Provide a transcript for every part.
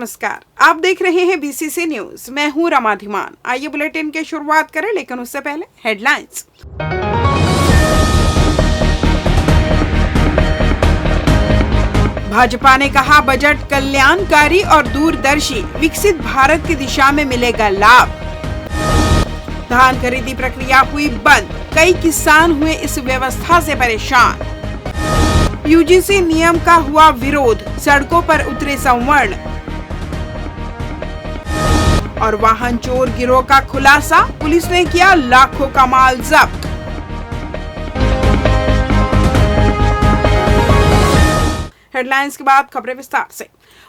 नमस्कार, आप देख रहे हैं बीसीसी न्यूज। मैं हूं रमा धीमान। आइए बुलेटिन की शुरुआत करें, लेकिन उससे पहले हेडलाइंस। भाजपा ने कहा, बजट कल्याणकारी और दूरदर्शी, विकसित भारत की दिशा में मिलेगा लाभ। धान खरीदी प्रक्रिया हुई बंद, कई किसान हुए इस व्यवस्था से परेशान। यूजीसी नियम का हुआ विरोध, सड़कों पर उतरे संवर्ण। और वाहन चोर गिरोह का खुलासा, पुलिस ने किया लाखों का माल जब्त। हेडलाइंस के बाद खबरें विस्तार से।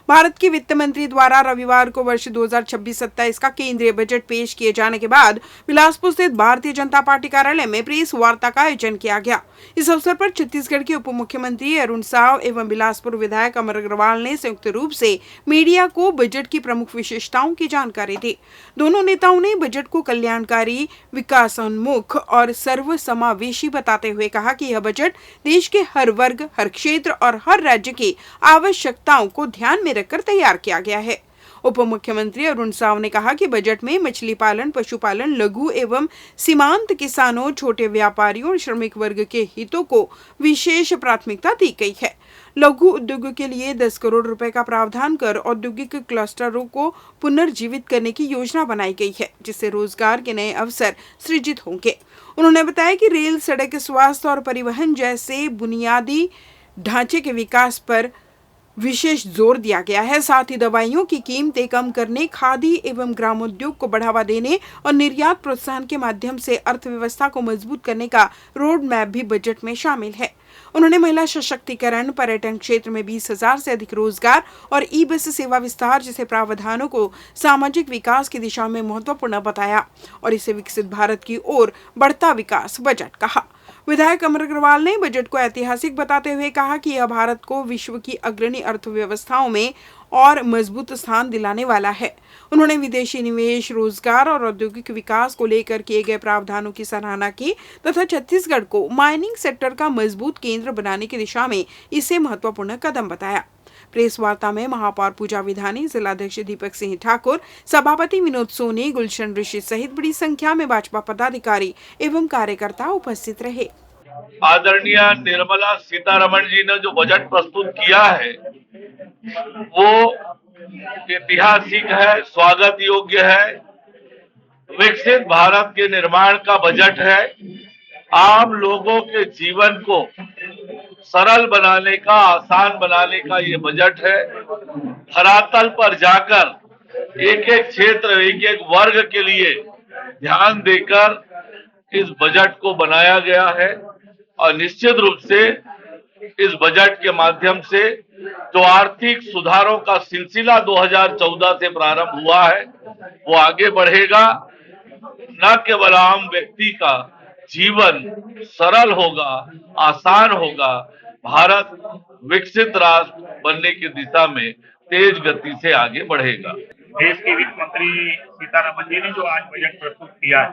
भारत की वित्त मंत्री द्वारा रविवार को वर्ष 2026-27 का केंद्रीय बजट पेश किए जाने के बाद बिलासपुर स्थित भारतीय जनता पार्टी कार्यालय में प्रेस वार्ता का आयोजन किया गया। इस अवसर पर छत्तीसगढ़ के उप मुख्यमंत्री अरुण साव एवं बिलासपुर विधायक अमर अग्रवाल ने संयुक्त रूप से मीडिया को बजट की प्रमुख विशेषताओं की जानकारी दी। दोनों नेताओं ने बजट को कल्याणकारी, विकासोन्मुख और सर्वसमावेशी बताते हुए कहा कि यह बजट देश के हर वर्ग, हर क्षेत्र और हर राज्य की आवश्यकताओं को ध्यान में रखकर तैयार किया गया है। उप मुख्यमंत्री अरुण साव ने कहा कि बजट में मछली पालन, पशुपालन, लघु एवं सीमांत किसानों, छोटे व्यापारियों और श्रमिक वर्ग के हितों को विशेष प्राथमिकता दी गई है। लघु उद्योगों के लिए 10 करोड़ रुपए का प्रावधान कर औद्योगिक क्लस्टरों को पुनर्जीवित करने की योजना बनाई गई है, जिससे रोजगार के नए अवसर सृजित होंगे। उन्होंने बताया कि रेल, सड़क, स्वास्थ्य और परिवहन जैसे बुनियादी ढांचे के विकास पर विशेष जोर दिया गया है। साथ ही दवाइयों की कीमतें कम करने, खादी एवं ग्रामोद्योग को बढ़ावा देने और निर्यात प्रोत्साहन के माध्यम से अर्थव्यवस्था को मजबूत करने का रोड मैप भी बजट में शामिल है। उन्होंने महिला सशक्तिकरण, पर्यटन क्षेत्र में 20,000 से अधिक रोजगार और ई बस सेवा विस्तार जैसे प्रावधानों को सामाजिक विकास की दिशा में महत्वपूर्ण बताया और इसे विकसित भारत की ओर बढ़ता विकास बजट कहा। विधायक अमर अग्रवाल ने बजट को ऐतिहासिक बताते हुए कहा कि यह भारत को विश्व की अग्रणी अर्थव्यवस्थाओं में और मजबूत स्थान दिलाने वाला है। उन्होंने विदेशी निवेश, रोजगार और औद्योगिक विकास को लेकर किए गए प्रावधानों की सराहना की तथा छत्तीसगढ़ को माइनिंग सेक्टर का मजबूत केंद्र बनाने की दिशा में इसे महत्वपूर्ण कदम बताया। प्रेस वार्ता में महापौर पूजा विधानी, जिलाध्यक्ष दीपक सिंह ठाकुर, सभापति विनोद सोनी, गुलशन ऋषि सहित बड़ी संख्या में भाजपा पदाधिकारी एवं कार्यकर्ता उपस्थित रहे। आदरणीय निर्मला सीतारमण जी ने जो बजट प्रस्तुत किया है वो ऐतिहासिक है, स्वागत योग्य है। विकसित भारत के निर्माण का बजट है। आम लोगों के जीवन को सरल बनाने का, आसान बनाने का ये बजट है। धरातल पर जाकर एक एक क्षेत्र, एक एक वर्ग के लिए ध्यान देकर इस बजट को बनाया गया है और निश्चित रूप से इस बजट के माध्यम से जो आर्थिक सुधारों का सिलसिला 2014 से प्रारंभ हुआ है वो आगे बढ़ेगा। न केवल आम व्यक्ति का जीवन सरल होगा, आसान होगा, भारत विकसित राष्ट्र बनने की दिशा में तेज गति से आगे बढ़ेगा। देश की वित्त मंत्री सीतारमण जी ने जो आज बजट प्रस्तुत किया है,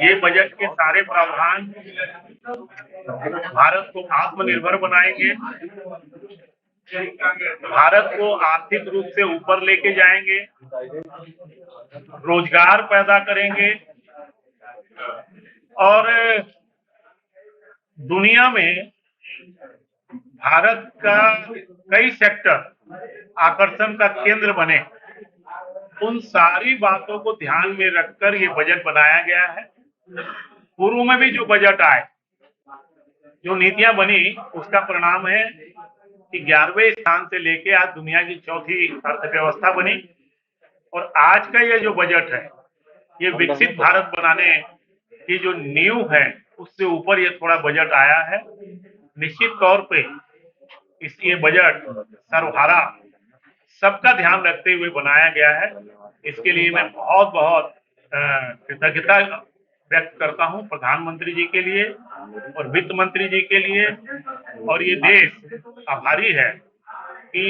ये बजट के सारे प्रावधान भारत को आत्मनिर्भर बनाएंगे, भारत को आर्थिक रूप से ऊपर लेके जाएंगे, रोजगार पैदा करेंगे और दुनिया में भारत का कई सेक्टर आकर्षण का केंद्र बने। उन सारी बातों को ध्यान में रखकर ये बजट बनाया गया है। पूर्व में भी जो बजट आए, जो नीतियां बनी, उसका परिणाम है कि 11वें स्थान से लेके आज दुनिया की चौथी अर्थव्यवस्था बनी। और आज का ये जो बजट है, ये विकसित भारत बनाने की जो नींव है उससे ऊपर ये थोड़ा बजट आया है। निश्चित तौर पे ये बजट सर्वहारा, सबका ध्यान रखते हुए बनाया गया है। इसके लिए मैं बहुत बहुत कृतज्ञता व्यक्त करता हूं प्रधानमंत्री जी के लिए और वित्त मंत्री जी के लिए। और ये देश आभारी है कि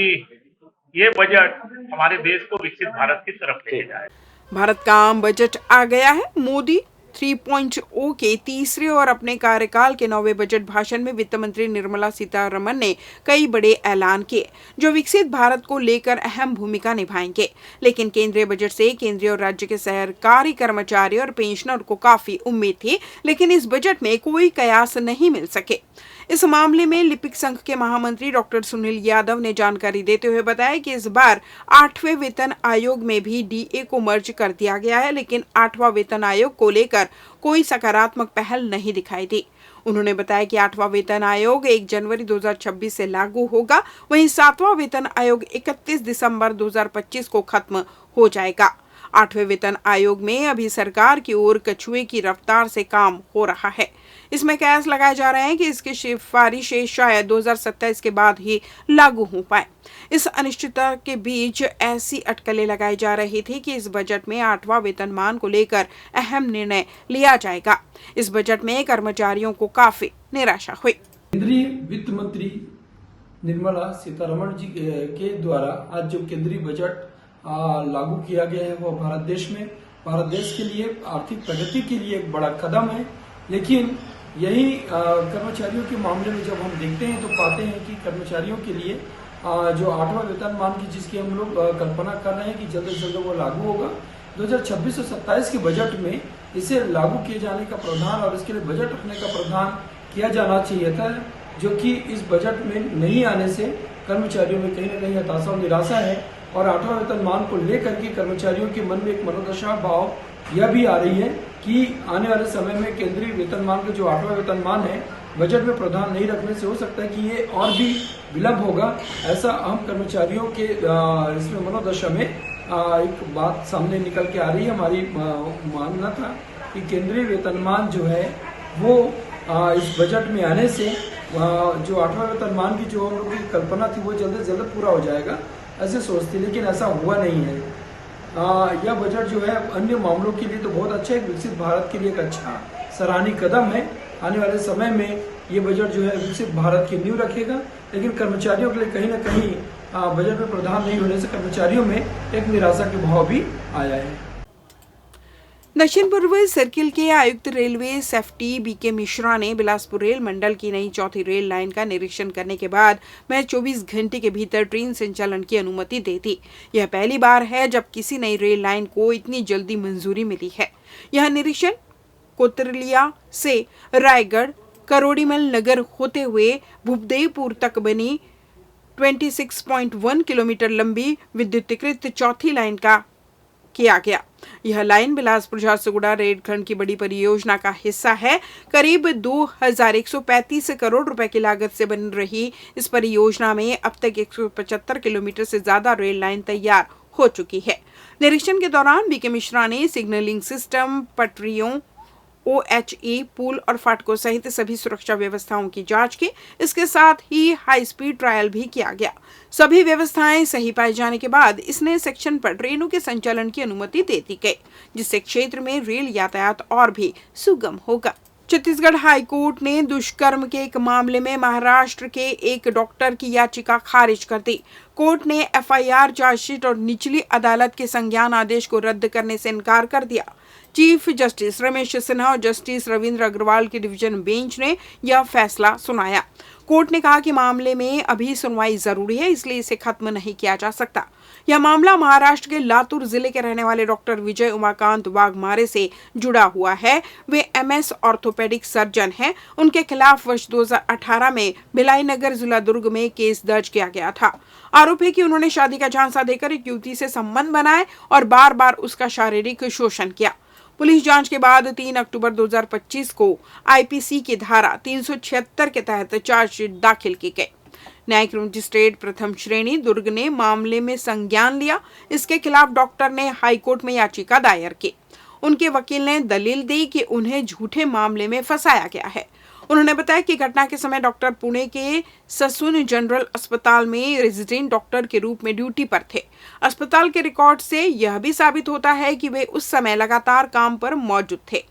ये बजट हमारे देश को विकसित भारत की तरफ ले जाए। भारत का आम बजट आ गया है। मोदी 3.0 के तीसरे और अपने कार्यकाल के 9वें बजट भाषण में वित्त मंत्री निर्मला सीतारमण ने कई बड़े ऐलान किए जो विकसित भारत को लेकर अहम भूमिका निभाएंगे। लेकिन केंद्रीय बजट से केंद्रीय और राज्य के सरकारी कर्मचारी और पेंशनर को काफी उम्मीद थी, लेकिन इस बजट में कोई कयास नहीं मिल सके। इस मामले में लिपिक संघ के महामंत्री डॉक्टर सुनील यादव ने जानकारी देते हुए बताया कि इस बार 8वें वेतन आयोग में भी डीए को मर्ज कर दिया गया है, लेकिन 8वां वेतन आयोग को लेकर कोई सकारात्मक पहल नहीं दिखाई दी। उन्होंने बताया कि 8वां वेतन आयोग 1 जनवरी 2026 से लागू होगा, वहीं 7वां वेतन आयोग 31 दिसंबर 2025 को खत्म हो जाएगा। 8वें वेतन आयोग में अभी सरकार की ओर कछुए की रफ्तार से काम हो रहा है। इसमें कयास लगाए जा रहे हैं कि इसकी सिफारिशें शायद 2027 के बाद ही लागू हो पाए। इस अनिश्चितता के बीच ऐसी अटकलें लगाई जा रही थी कि इस बजट में 8वां वेतनमान को लेकर अहम निर्णय लिया जाएगा। इस बजट में कर्मचारियों को काफी निराशा हुई। केंद्रीय वित्त मंत्री निर्मला सीतारमण जी के द्वारा आज जो केंद्रीय बजट लागू किया गया है वो भारत देश के लिए आर्थिक प्रगति के लिए एक बड़ा कदम है। लेकिन यही कर्मचारियों के मामले में जब हम देखते हैं तो पाते हैं कि कर्मचारियों के लिए जो 8वां वेतनमान की जिसकी हम लोग कल्पना कर रहे हैं कि जल्द से जल्द वो लागू होगा, 2026 और 27 के बजट में इसे लागू किए जाने का प्रावधान और इसके लिए बजट रखने का प्रावधान किया जाना चाहिए था, जो कि इस बजट में नहीं आने से कर्मचारियों में कहीं न कहीं हताशा और निराशा है। और 8वां वेतनमान को लेकर के कर्मचारियों के मन में एक मनोदशा भाव यह भी आ रही है कि आने वाले समय में केंद्रीय वेतनमान का जो 8वां वेतनमान है बजट में प्रावधान नहीं रखने से हो सकता है कि ये और भी विलंब होगा। ऐसा हम कर्मचारियों के इसमें मनोदशा में एक बात सामने निकल के आ रही है। हमारी मानना था कि केंद्रीय वेतनमान जो है वो इस बजट में आने से जो 8वां वेतनमान की जो हम लोगों की कल्पना थी वो जल्द से जल्द पूरा हो जाएगा ऐसे सोचते, लेकिन ऐसा हुआ नहीं है। यह बजट जो है अन्य मामलों के लिए तो बहुत अच्छा है, विकसित भारत के लिए एक अच्छा सराहनीय कदम है। आने वाले समय में ये बजट जो है विकसित भारत की नींव रखेगा, लेकिन कर्मचारियों के लिए कहीं ना कहीं बजट में प्रावधान नहीं होने से कर्मचारियों में एक निराशा के भाव भी आया है। दक्षिण पूर्व सर्किल के आयुक्त रेलवे सेफ्टी बीके मिश्रा ने बिलासपुर रेल मंडल की नई चौथी रेल लाइन का निरीक्षण करने के बाद महज 24 घंटे के भीतर ट्रेन संचालन की अनुमति दे दी। यह पहली बार है जब किसी नई रेल लाइन को इतनी जल्दी मंजूरी मिली है। यह निरीक्षण कोतरलिया से रायगढ़ करोड़ीमल नगर होते हुए भूपदेवपुर तक बनी 26.1 किलोमीटर लंबी विद्युतीकृत चौथी लाइन का किया गया। यह लाइन बिलासपुर झारसुगुड़ा रेलखंड की बड़ी परियोजना का हिस्सा है। करीब 2135 करोड़ रुपए की लागत से बन रही इस परियोजना में अब तक 175 किलोमीटर से ज्यादा रेल लाइन तैयार हो चुकी है। निरीक्षण के दौरान बीके मिश्रा ने सिग्नलिंग सिस्टम, पटरियों, OHE, पुल और फाटकों सहित सभी सुरक्षा व्यवस्थाओं की जांच की। इसके साथ ही हाई स्पीड ट्रायल भी किया गया। सभी व्यवस्थाएं सही पाए जाने के बाद इस नए सेक्शन पर ट्रेनों के संचालन की अनुमति दे दी गई, जिससे क्षेत्र में रेल यातायात और भी सुगम होगा। छत्तीसगढ़ हाई कोर्ट ने दुष्कर्म के एक मामले में महाराष्ट्र के एक डॉक्टर की याचिका खारिज कर दी। कोर्ट ने FIR, चार्जशीट और निचली अदालत के संज्ञान आदेश को रद्द करने से इनकार कर दिया। चीफ जस्टिस रमेश सिन्हा और जस्टिस रविंद्र अग्रवाल की डिवीजन बेंच ने यह फैसला सुनाया। कोर्ट ने कहा कि मामले में अभी सुनवाई जरूरी है, इसलिए इसे खत्म नहीं किया जा सकता। यह मामला महाराष्ट्र के लातूर जिले के रहने वाले डॉक्टर विजय उमाकांत वाघमारे से जुड़ा हुआ है। वे MS ऑर्थोपेडिक सर्जन हैं। उनके खिलाफ वर्ष 2018 में भिलाई नगर जिला दुर्ग में केस दर्ज किया गया था। आरोप है कि उन्होंने शादी का झांसा देकर एक युवती से संबंध बनाए और बार बार उसका शारीरिक शोषण किया। पुलिस जांच के बाद 3 अक्टूबर 2025 को IPC की धारा 376 के तहत चार्जशीट दाखिल की गई। न्यायिक मजिस्ट्रेट प्रथम श्रेणी दुर्ग ने मामले में संज्ञान लिया। इसके खिलाफ डॉक्टर ने हाईकोर्ट में याचिका दायर की। उनके वकील ने दलील दी कि उन्हें झूठे मामले में फंसाया गया है। उन्होंने बताया कि घटना के समय डॉक्टर पुणे के ससून जनरल अस्पताल में रेजिडेंट डॉक्टर के रूप में ड्यूटी पर थे। अस्पताल के रिकॉर्ड से यह भी साबित होता है कि वे उस समय लगातार काम पर मौजूद थे।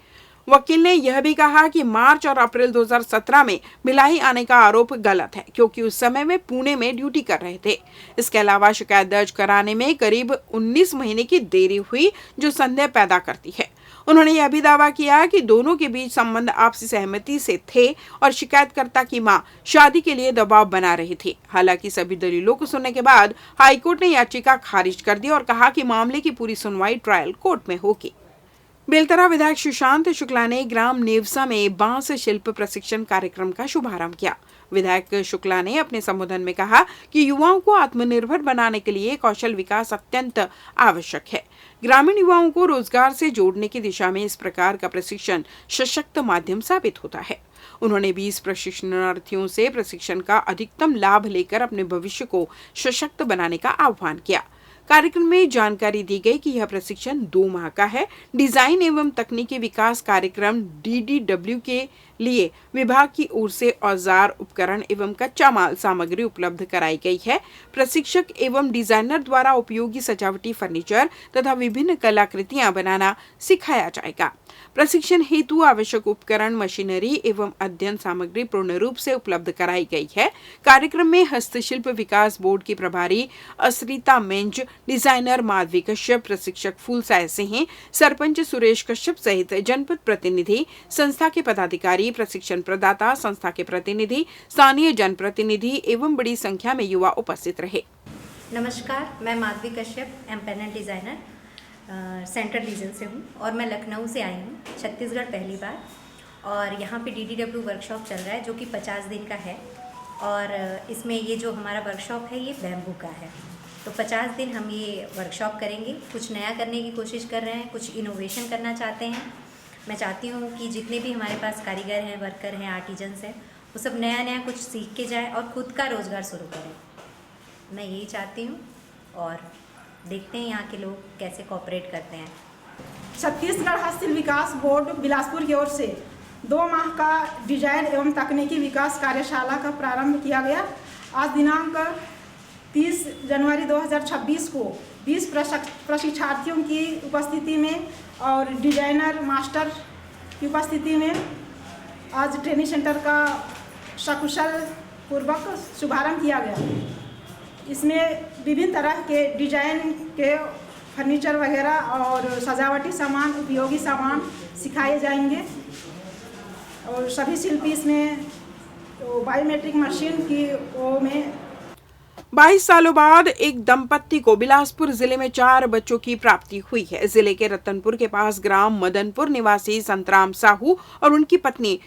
वकील ने यह भी कहा कि मार्च और अप्रैल 2017 में भिलाई आने का आरोप गलत है, क्योंकि उस समय वे पुणे में ड्यूटी कर रहे थे। इसके अलावा शिकायत दर्ज कराने में करीब 19 महीने की देरी हुई, जो संदेह पैदा करती है। उन्होंने यह भी दावा किया कि दोनों के बीच संबंध आपसी सहमति से थे और शिकायतकर्ता की मां शादी के लिए दबाव बना रही थी। हालांकि सभी दलीलों को सुनने के बाद हाईकोर्ट ने याचिका खारिज कर दी और कहा कि मामले की पूरी सुनवाई ट्रायल कोर्ट में होगी। बेलतरा विधायक सुशांत शुक्ला ने ग्राम नेवसा में बांस शिल्प प्रशिक्षण कार्यक्रम का शुभारंभ किया। विधायक शुक्ला ने अपने संबोधन में कहा कि युवाओं को आत्मनिर्भर बनाने के लिए कौशल विकास अत्यंत आवश्यक है। ग्रामीण युवाओं को रोजगार से जोड़ने की दिशा में इस प्रकार का प्रशिक्षण सशक्त माध्यम साबित होता है। उन्होंने 20 प्रशिक्षणार्थियों से प्रशिक्षण का अधिकतम लाभ लेकर अपने भविष्य को सशक्त बनाने का आह्वान किया। कार्यक्रम में जानकारी दी गई कि यह प्रशिक्षण 2 माह का है। डिजाइन एवं तकनीकी विकास कार्यक्रम DDW के लिए विभाग की ओर से औजार, उपकरण एवं कच्चा माल सामग्री उपलब्ध कराई गई है। प्रशिक्षक एवं डिजाइनर द्वारा उपयोगी सजावटी फर्नीचर तथा विभिन्न कलाकृतियां बनाना सिखाया जाएगा। प्रशिक्षण हेतु आवश्यक उपकरण, मशीनरी एवं अध्ययन सामग्री पूर्ण रूप से उपलब्ध कराई गई है। कार्यक्रम में हस्तशिल्प विकास बोर्ड की प्रभारी असरिता मेंज, डिजाइनर माधवी कश्यप, प्रशिक्षक फूलसाय सिंह, सरपंच सुरेश कश्यप सहित जनपद प्रतिनिधि, संस्था के पदाधिकारी, प्रशिक्षण प्रदाता, संस्था के प्रतिनिधि, स्थानीय जनप्रतिनिधि एवं बड़ी संख्या में युवा उपस्थित रहे। नमस्कार, मैं Madhavi Kashyap, empanel designer central region से हूँ और मैं लखनऊ से आई हूँ, छत्तीसगढ़ पहली बार। और यहाँ पे DDW वर्कशॉप चल रहा है जो कि 50 दिन का है और इसमें ये जो हमारा वर्कशॉप है ये बैम्बू का है। तो 50 दिन हम ये वर्कशॉप करेंगे, कुछ नया करने की कोशिश कर रहे हैं, कुछ इनोवेशन करना चाहते हैं। मैं चाहती हूँ कि जितने भी हमारे पास कारीगर हैं, वर्कर हैं, आर्टिजन्स हैं, वो सब नया नया कुछ सीख के जाए और ख़ुद का रोज़गार शुरू करें। मैं यही चाहती हूँ और देखते हैं यहाँ के लोग कैसे कोऑपरेट करते हैं। छत्तीसगढ़ हस्तशिल्प विकास बोर्ड बिलासपुर की ओर से 2 माह का डिजाइन एवं तकनीकी विकास कार्यशाला का प्रारंभ किया गया। आज दिनांक 30 जनवरी 2026 को 20 प्रशिक्षार्थियों की उपस्थिति में और डिजाइनर मास्टर की उपस्थिति में आज ट्रेनिंग सेंटर का सकुशल पूर्वक शुभारंभ किया गया। इसमें विभिन्न तरह के डिजाइन के फर्नीचर वगैरह और सजावटी सामान, उपयोगी सामान सिखाए जाएंगे और सभी शिल्पी इसमें बायोमेट्रिक मशीन की वो में 22 सालों बाद एक दंपत्ति को बिलासपुर जिले में 4 बच्चों की प्राप्ति हुई है। जिले के रतनपुर के पास ग्राम मदनपुर निवासी संतराम साहू और उनकी पत्नी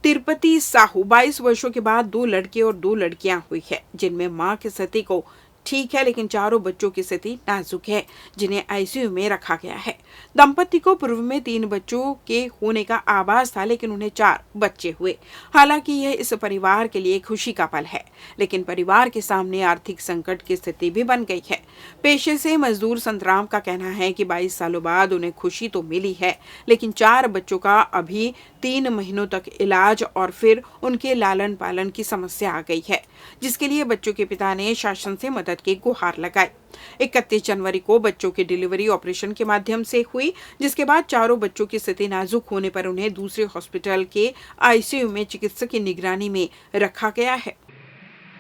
तिरुपति साहू 22 वर्षों के बाद 2 लड़के और 2 लड़कियां हुई है, जिनमें मां की स्थिति को ठीक है लेकिन चारों बच्चों की स्थिति नाजुक है, जिन्हें आईसीयू में रखा गया है। दंपति को पूर्व में 3 बच्चों के होने का आभास था लेकिन उन्हें 4 बच्चे हुए। हालांकि यह इस परिवार के लिए खुशी का पल है, लेकिन परिवार के सामने आर्थिक संकट की स्थिति भी बन गई है। पेशे से मजदूर संतराम का कहना है कि 22 सालों बाद उन्हें खुशी तो मिली है, लेकिन 4 बच्चों का अभी 3 महीनों तक इलाज और फिर उनके लालन पालन की समस्या आ गई है, जिसके लिए बच्चों के पिता ने शासन से मदद की गुहार लगाई। 31 जनवरी को बच्चों की डिलीवरी ऑपरेशन के माध्यम से हुई, जिसके बाद चारों बच्चों की स्थिति नाजुक होने पर उन्हें दूसरे हॉस्पिटल के आईसीयू में चिकित्सक की निगरानी में रखा गया है।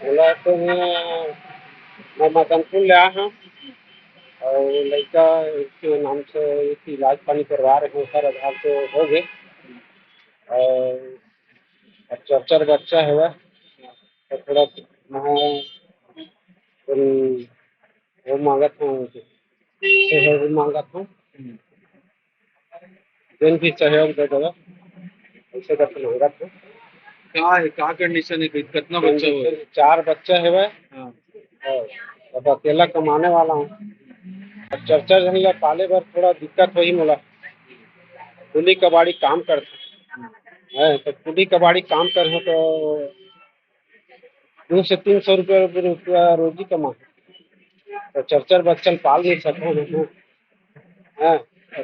तो मैं मदनपुर ले आया हूँ और लड़का के नाम से इलाज पानी करवा रहे हैं, सर आधार से हो गए और 4 बच्चा है वह तो थोड़ा वो मांगत हूँ सहयोग मांगत हूँ, दिन भी सहयोग दे दो ऐसे करके मांगत हूँ। क्या है, क्या कंडीशन है, कितना बच्चा हुआ? 4 बच्चे है वह, अब अकेला कमाने वाला हूँ। 4 जन पाले बार थोड़ा दिक्कत हुई मोला। कुली कबाड़ी काम करते हैं तो कुली कबाड़ी काम कर तो 200 से 300 रुपया रोजी कमा तो 4 बच्चन पाल नहीं सको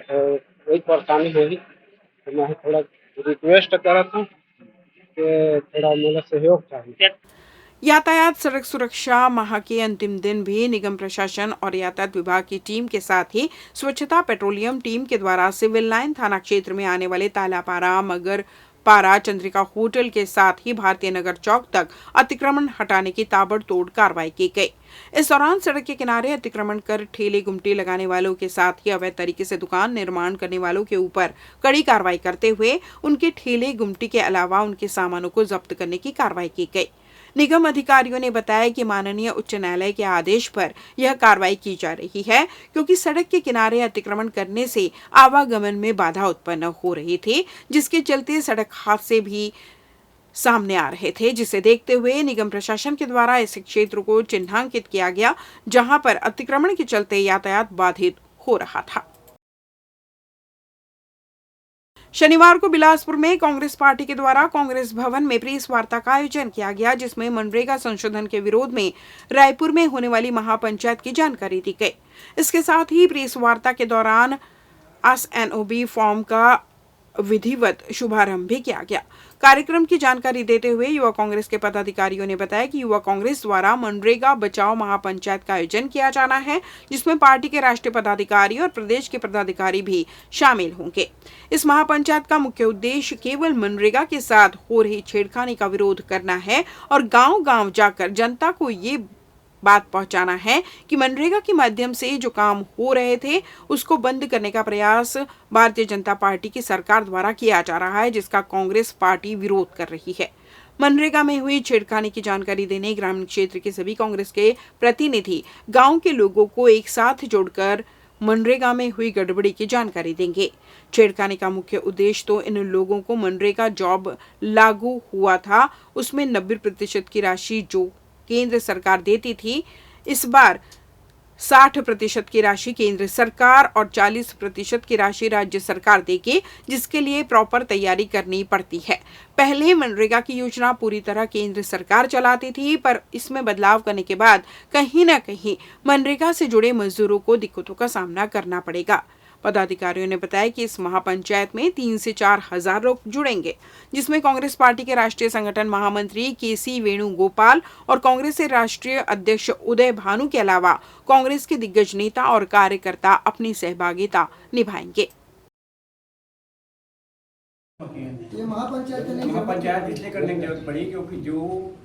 तो वही परेशानी होगी। तो मैं थोड़ा रिक्वेस्ट करता हूँ कि थोड़ा मेरा सहयोग चाहिए। यातायात सड़क सुरक्षा माह के अंतिम दिन भी निगम प्रशासन और यातायात विभाग की टीम के साथ ही स्वच्छता पेट्रोलियम टीम के द्वारा सिविल लाइन थाना क्षेत्र में आने वाले तालापारा, मगर पारा चंद्रिका होटल के साथ ही भारतीय नगर चौक तक अतिक्रमण हटाने की ताबड़तोड़ कार्रवाई की गई। इस दौरान सड़क के किनारे अतिक्रमण कर ठेले गुमटी लगाने वालों के साथ ही अवैध तरीके से दुकान निर्माण करने वालों के ऊपर कड़ी कार्रवाई करते हुए उनके ठेले गुमटी के अलावा उनके सामानों को जब्त करने की कार्रवाई की गई। निगम अधिकारियों ने बताया कि माननीय उच्च न्यायालय के आदेश पर यह कार्रवाई की जा रही है, क्योंकि सड़क के किनारे अतिक्रमण करने से आवागमन में बाधा उत्पन्न हो रही थी, जिसके चलते सड़क हादसे भी सामने आ रहे थे, जिसे देखते हुए निगम प्रशासन के द्वारा ऐसे क्षेत्रों को चिन्हांकित किया गया जहां पर अतिक्रमण के चलते यातायात बाधित हो रहा था। शनिवार को बिलासपुर में कांग्रेस पार्टी के द्वारा कांग्रेस भवन में प्रेस वार्ता का आयोजन किया गया, जिसमें मनरेगा संशोधन के विरोध में रायपुर में होने वाली महापंचायत की जानकारी दी गई। इसके साथ ही प्रेस वार्ता के दौरान SNOB फॉर्म का विधिवत शुभारंभ भी किया गया। कार्यक्रम की जानकारी देते हुए युवा कांग्रेस के पदाधिकारियों ने बताया कि युवा कांग्रेस द्वारा मनरेगा बचाओ महापंचायत का आयोजन किया जाना है, जिसमें पार्टी के राष्ट्रीय पदाधिकारी और प्रदेश के पदाधिकारी भी शामिल होंगे। इस महापंचायत का मुख्य उद्देश्य केवल मनरेगा के साथ हो रही छेड़खानी का विरोध करना है और गांव-गांव जाकर जनता को ये बात पहुंचाना है कि मनरेगा के माध्यम से जो काम हो रहे थे उसको बंद करने का प्रयास भारतीय जनता पार्टी की सरकार द्वारा किया जा रहा है, जिसका कांग्रेस पार्टी विरोध कर रही है। मनरेगा में हुई छेड़खानी की जानकारी देने ग्रामीण क्षेत्र के सभी कांग्रेस के प्रतिनिधि गांव के लोगों को एक साथ जोड़कर मनरेगा में हुई गड़बड़ी की जानकारी देंगे। छेड़खानी का मुख्य उद्देश्य तो इन लोगों को मनरेगा जॉब लागू हुआ था उसमें 90% की राशि जो केंद्र सरकार देती थी, इस बार 60% की राशि केंद्र सरकार और 40% की राशि राज्य सरकार देगी, जिसके लिए प्रॉपर तैयारी करनी पड़ती है। पहले मनरेगा की योजना पूरी तरह केंद्र सरकार चलाती थी, पर इसमें बदलाव करने के बाद कहीं न कहीं मनरेगा से जुड़े मजदूरों को दिक्कतों का सामना करना पड़ेगा। पदाधिकारियों ने बताया कि इस महापंचायत में 3 से 4 हजार लोग जुड़ेंगे, जिसमें कांग्रेस पार्टी के राष्ट्रीय संगठन महामंत्री KC वेणुगोपाल और कांग्रेस के राष्ट्रीय अध्यक्ष उदय भानु के अलावा कांग्रेस के दिग्गज नेता और कार्यकर्ता अपनी सहभागिता निभाएंगे। ये महापंचायत इसलिए करने की जरूरत पड़ी क्योंकि जो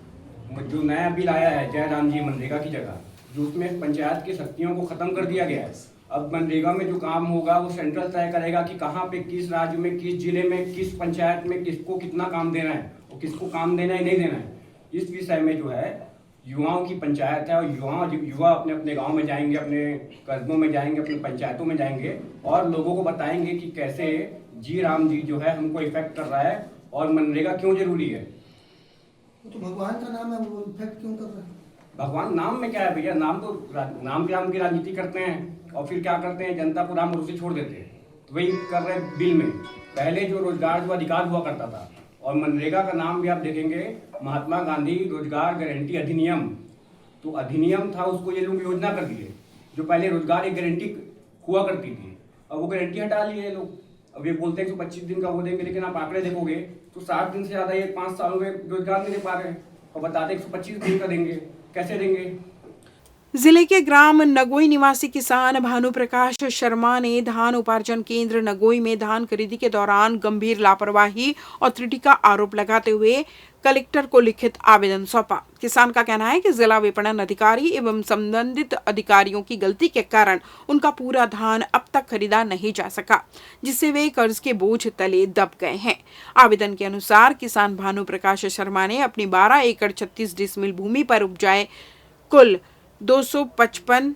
नया बिल आया है जयराम जी मनरेगा की जगह, जो उसमें पंचायत की शक्तियों को खत्म कर दिया गया है। अब मनरेगा में जो काम होगा वो सेंट्रल तय करेगा कि कहाँ पे किस राज्य में किस जिले में किस पंचायत में किसको कितना काम देना है और किसको काम देना है नहीं देना है। इस विषय में जो है युवाओं की पंचायत है और युवा अपने अपने गांव में जाएंगे, अपने कस्बों में जाएंगे, अपने पंचायतों में जाएंगे और लोगों को बताएंगे कि कैसे जी राम जी जो है हमको इफेक्ट कर रहा है और मनरेगा क्यों जरूरी है। तो भगवान का नाम है, वो इफेक्ट क्यों कर रहा है? भगवान नाम में क्या है भैया, नाम पे हम की राजनीति करते हैं और फिर क्या करते हैं, जनता को राम भरोसे छोड़ देते हैं। तो वही कर रहे हैं बिल में। पहले जो रोजगार जो अधिकार हुआ करता था और मनरेगा का नाम भी आप देखेंगे महात्मा गांधी रोजगार गारंटी अधिनियम, तो अधिनियम था उसको ये लोग योजना कर दिए। जो पहले रोजगार एक गारंटी हुआ करती थी और वो गारंटी हटा लिए ये लोग। अब ये बोलते हैं 125 दिन का वो देंगे, लेकिन आप आंकड़े देखोगे तो 60 दिन से ज्यादा ये 5 सालों में रोजगार नहीं दे पा रहे और बताते 125 दिन का देंगे, कैसे देंगे। जिले के ग्राम नगोई निवासी किसान भानु प्रकाश शर्मा ने धान उपार्जन केंद्र नगोई में धान खरीदी के दौरान गंभीर लापरवाही और त्रुटि का आरोप लगाते हुए कलेक्टर को लिखित आवेदन सौंपा। किसान का कहना है कि जिला विपणन अधिकारी एवं संबंधित अधिकारियों की गलती के कारण उनका पूरा धान अब तक खरीदा नहीं जा सका, जिससे वे कर्ज के बोझ तले दब गए हैं। आवेदन के अनुसार किसान भानु प्रकाश शर्मा ने अपनी 12 एकड़ 36 डिसमिल भूमि पर उपजाए कुल 255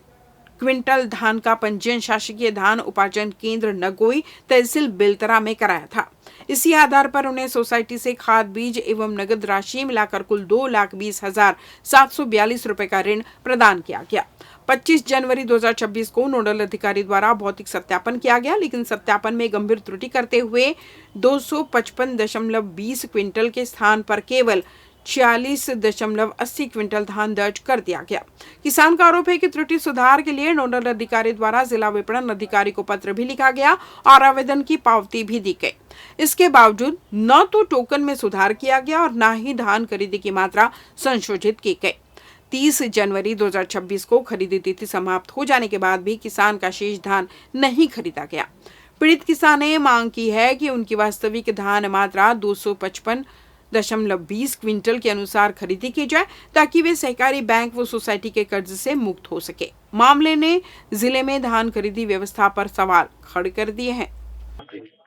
क्विंटल धान का पंजीयन शासकीय धान उपार्जन केंद्र नगोई तहसील बेलतरा में कराया था। इसी आधार पर उन्हें सोसाइटी से खाद बीज एवं नगद राशि मिलाकर कुल 2,20,742 रुपए का ऋण प्रदान किया गया। 25 जनवरी 2026 को नोडल अधिकारी द्वारा भौतिक सत्यापन किया गया, लेकिन सत्यापन में गंभीर त्रुटि करते हुए 255.20 क्विंटल के स्थान पर केवल 46.80 क्विंटल धान दर्ज कर दिया गया। किसान का आरोप है कि त्रुटि सुधार के लिए नोडल अधिकारी द्वारा जिला विपणन अधिकारी को पत्र भी लिखा गया और आवेदन की पावती भी दी गई। इसके बावजूद न तो टोकन में सुधार किया गया और न ही धान खरीदी की मात्रा संशोधित की गई। 30 जनवरी 2026 को खरीदी तिथि समाप्त हो जाने के बाद भी किसान का शेष धान नहीं खरीदा गया। पीड़ित किसान ने मांग की है कि उनकी वास्तविक धान मात्रा 255.20 क्विंटल के अनुसार खरीदी की जाए ताकि वे सहकारी बैंक व सोसाइटी के कर्ज से मुक्त हो सके। मामले ने जिले में धान खरीदी व्यवस्था पर सवाल खड़े कर दिए हैं।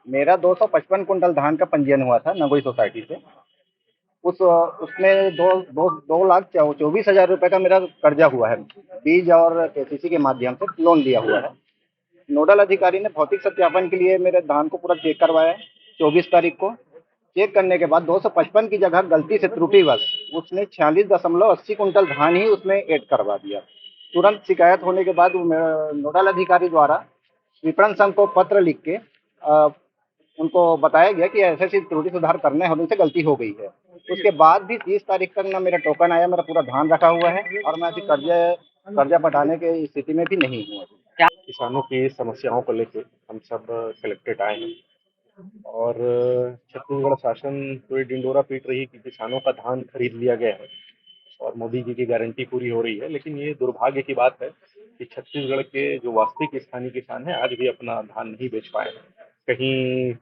मेरा 255 कुंटल धान का पंजीयन हुआ था नगोई सोसाइटी से। उसमें 2,24,000 रुपए का मेरा कर्जा हुआ है। बीज और केसीसी के माध्यम से लोन लिया हुआ है। नोडल अधिकारी ने भौतिक सत्यापन के लिए मेरे धान को पूरा चेक करवाया 24 तारीख को। चेक करने के बाद 255 की जगह गलती से त्रुटिवश उसने 46.80 कुंटल धान ही उसमें ऐड करवा दिया। तुरंत शिकायत होने के बाद नोडल अधिकारी द्वारा विपणन संघ को पत्र लिख के उनको बताया गया कि ऐसे त्रुटि सुधार करने होने से गलती हो गई है। उसके बाद भी 30 तारीख तक ना मेरा टोकन आया, मेरा पूरा धान रखा हुआ है और मैं अभी कर्जा पटाने की स्थिति में भी नहीं हूँ। किसानों की समस्याओं को लेकर हम सब कलेक्टेड आए हैं और छत्तीसगढ़ शासन पूरी डिंडोरा पीट रही कि किसानों का धान खरीद लिया गया है और मोदी जी की गारंटी पूरी हो रही है। लेकिन ये दुर्भाग्य की बात है कि छत्तीसगढ़ के जो वास्तविक स्थानीय किसान हैं आज भी अपना धान नहीं बेच पाए हैं। कहीं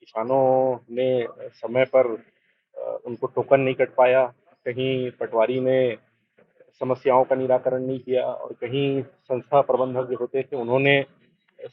किसानों ने समय पर उनको टोकन नहीं कट पाया, कहीं पटवारी ने समस्याओं का निराकरण नहीं किया और कहीं संस्था प्रबंधक जो होते थे उन्होंने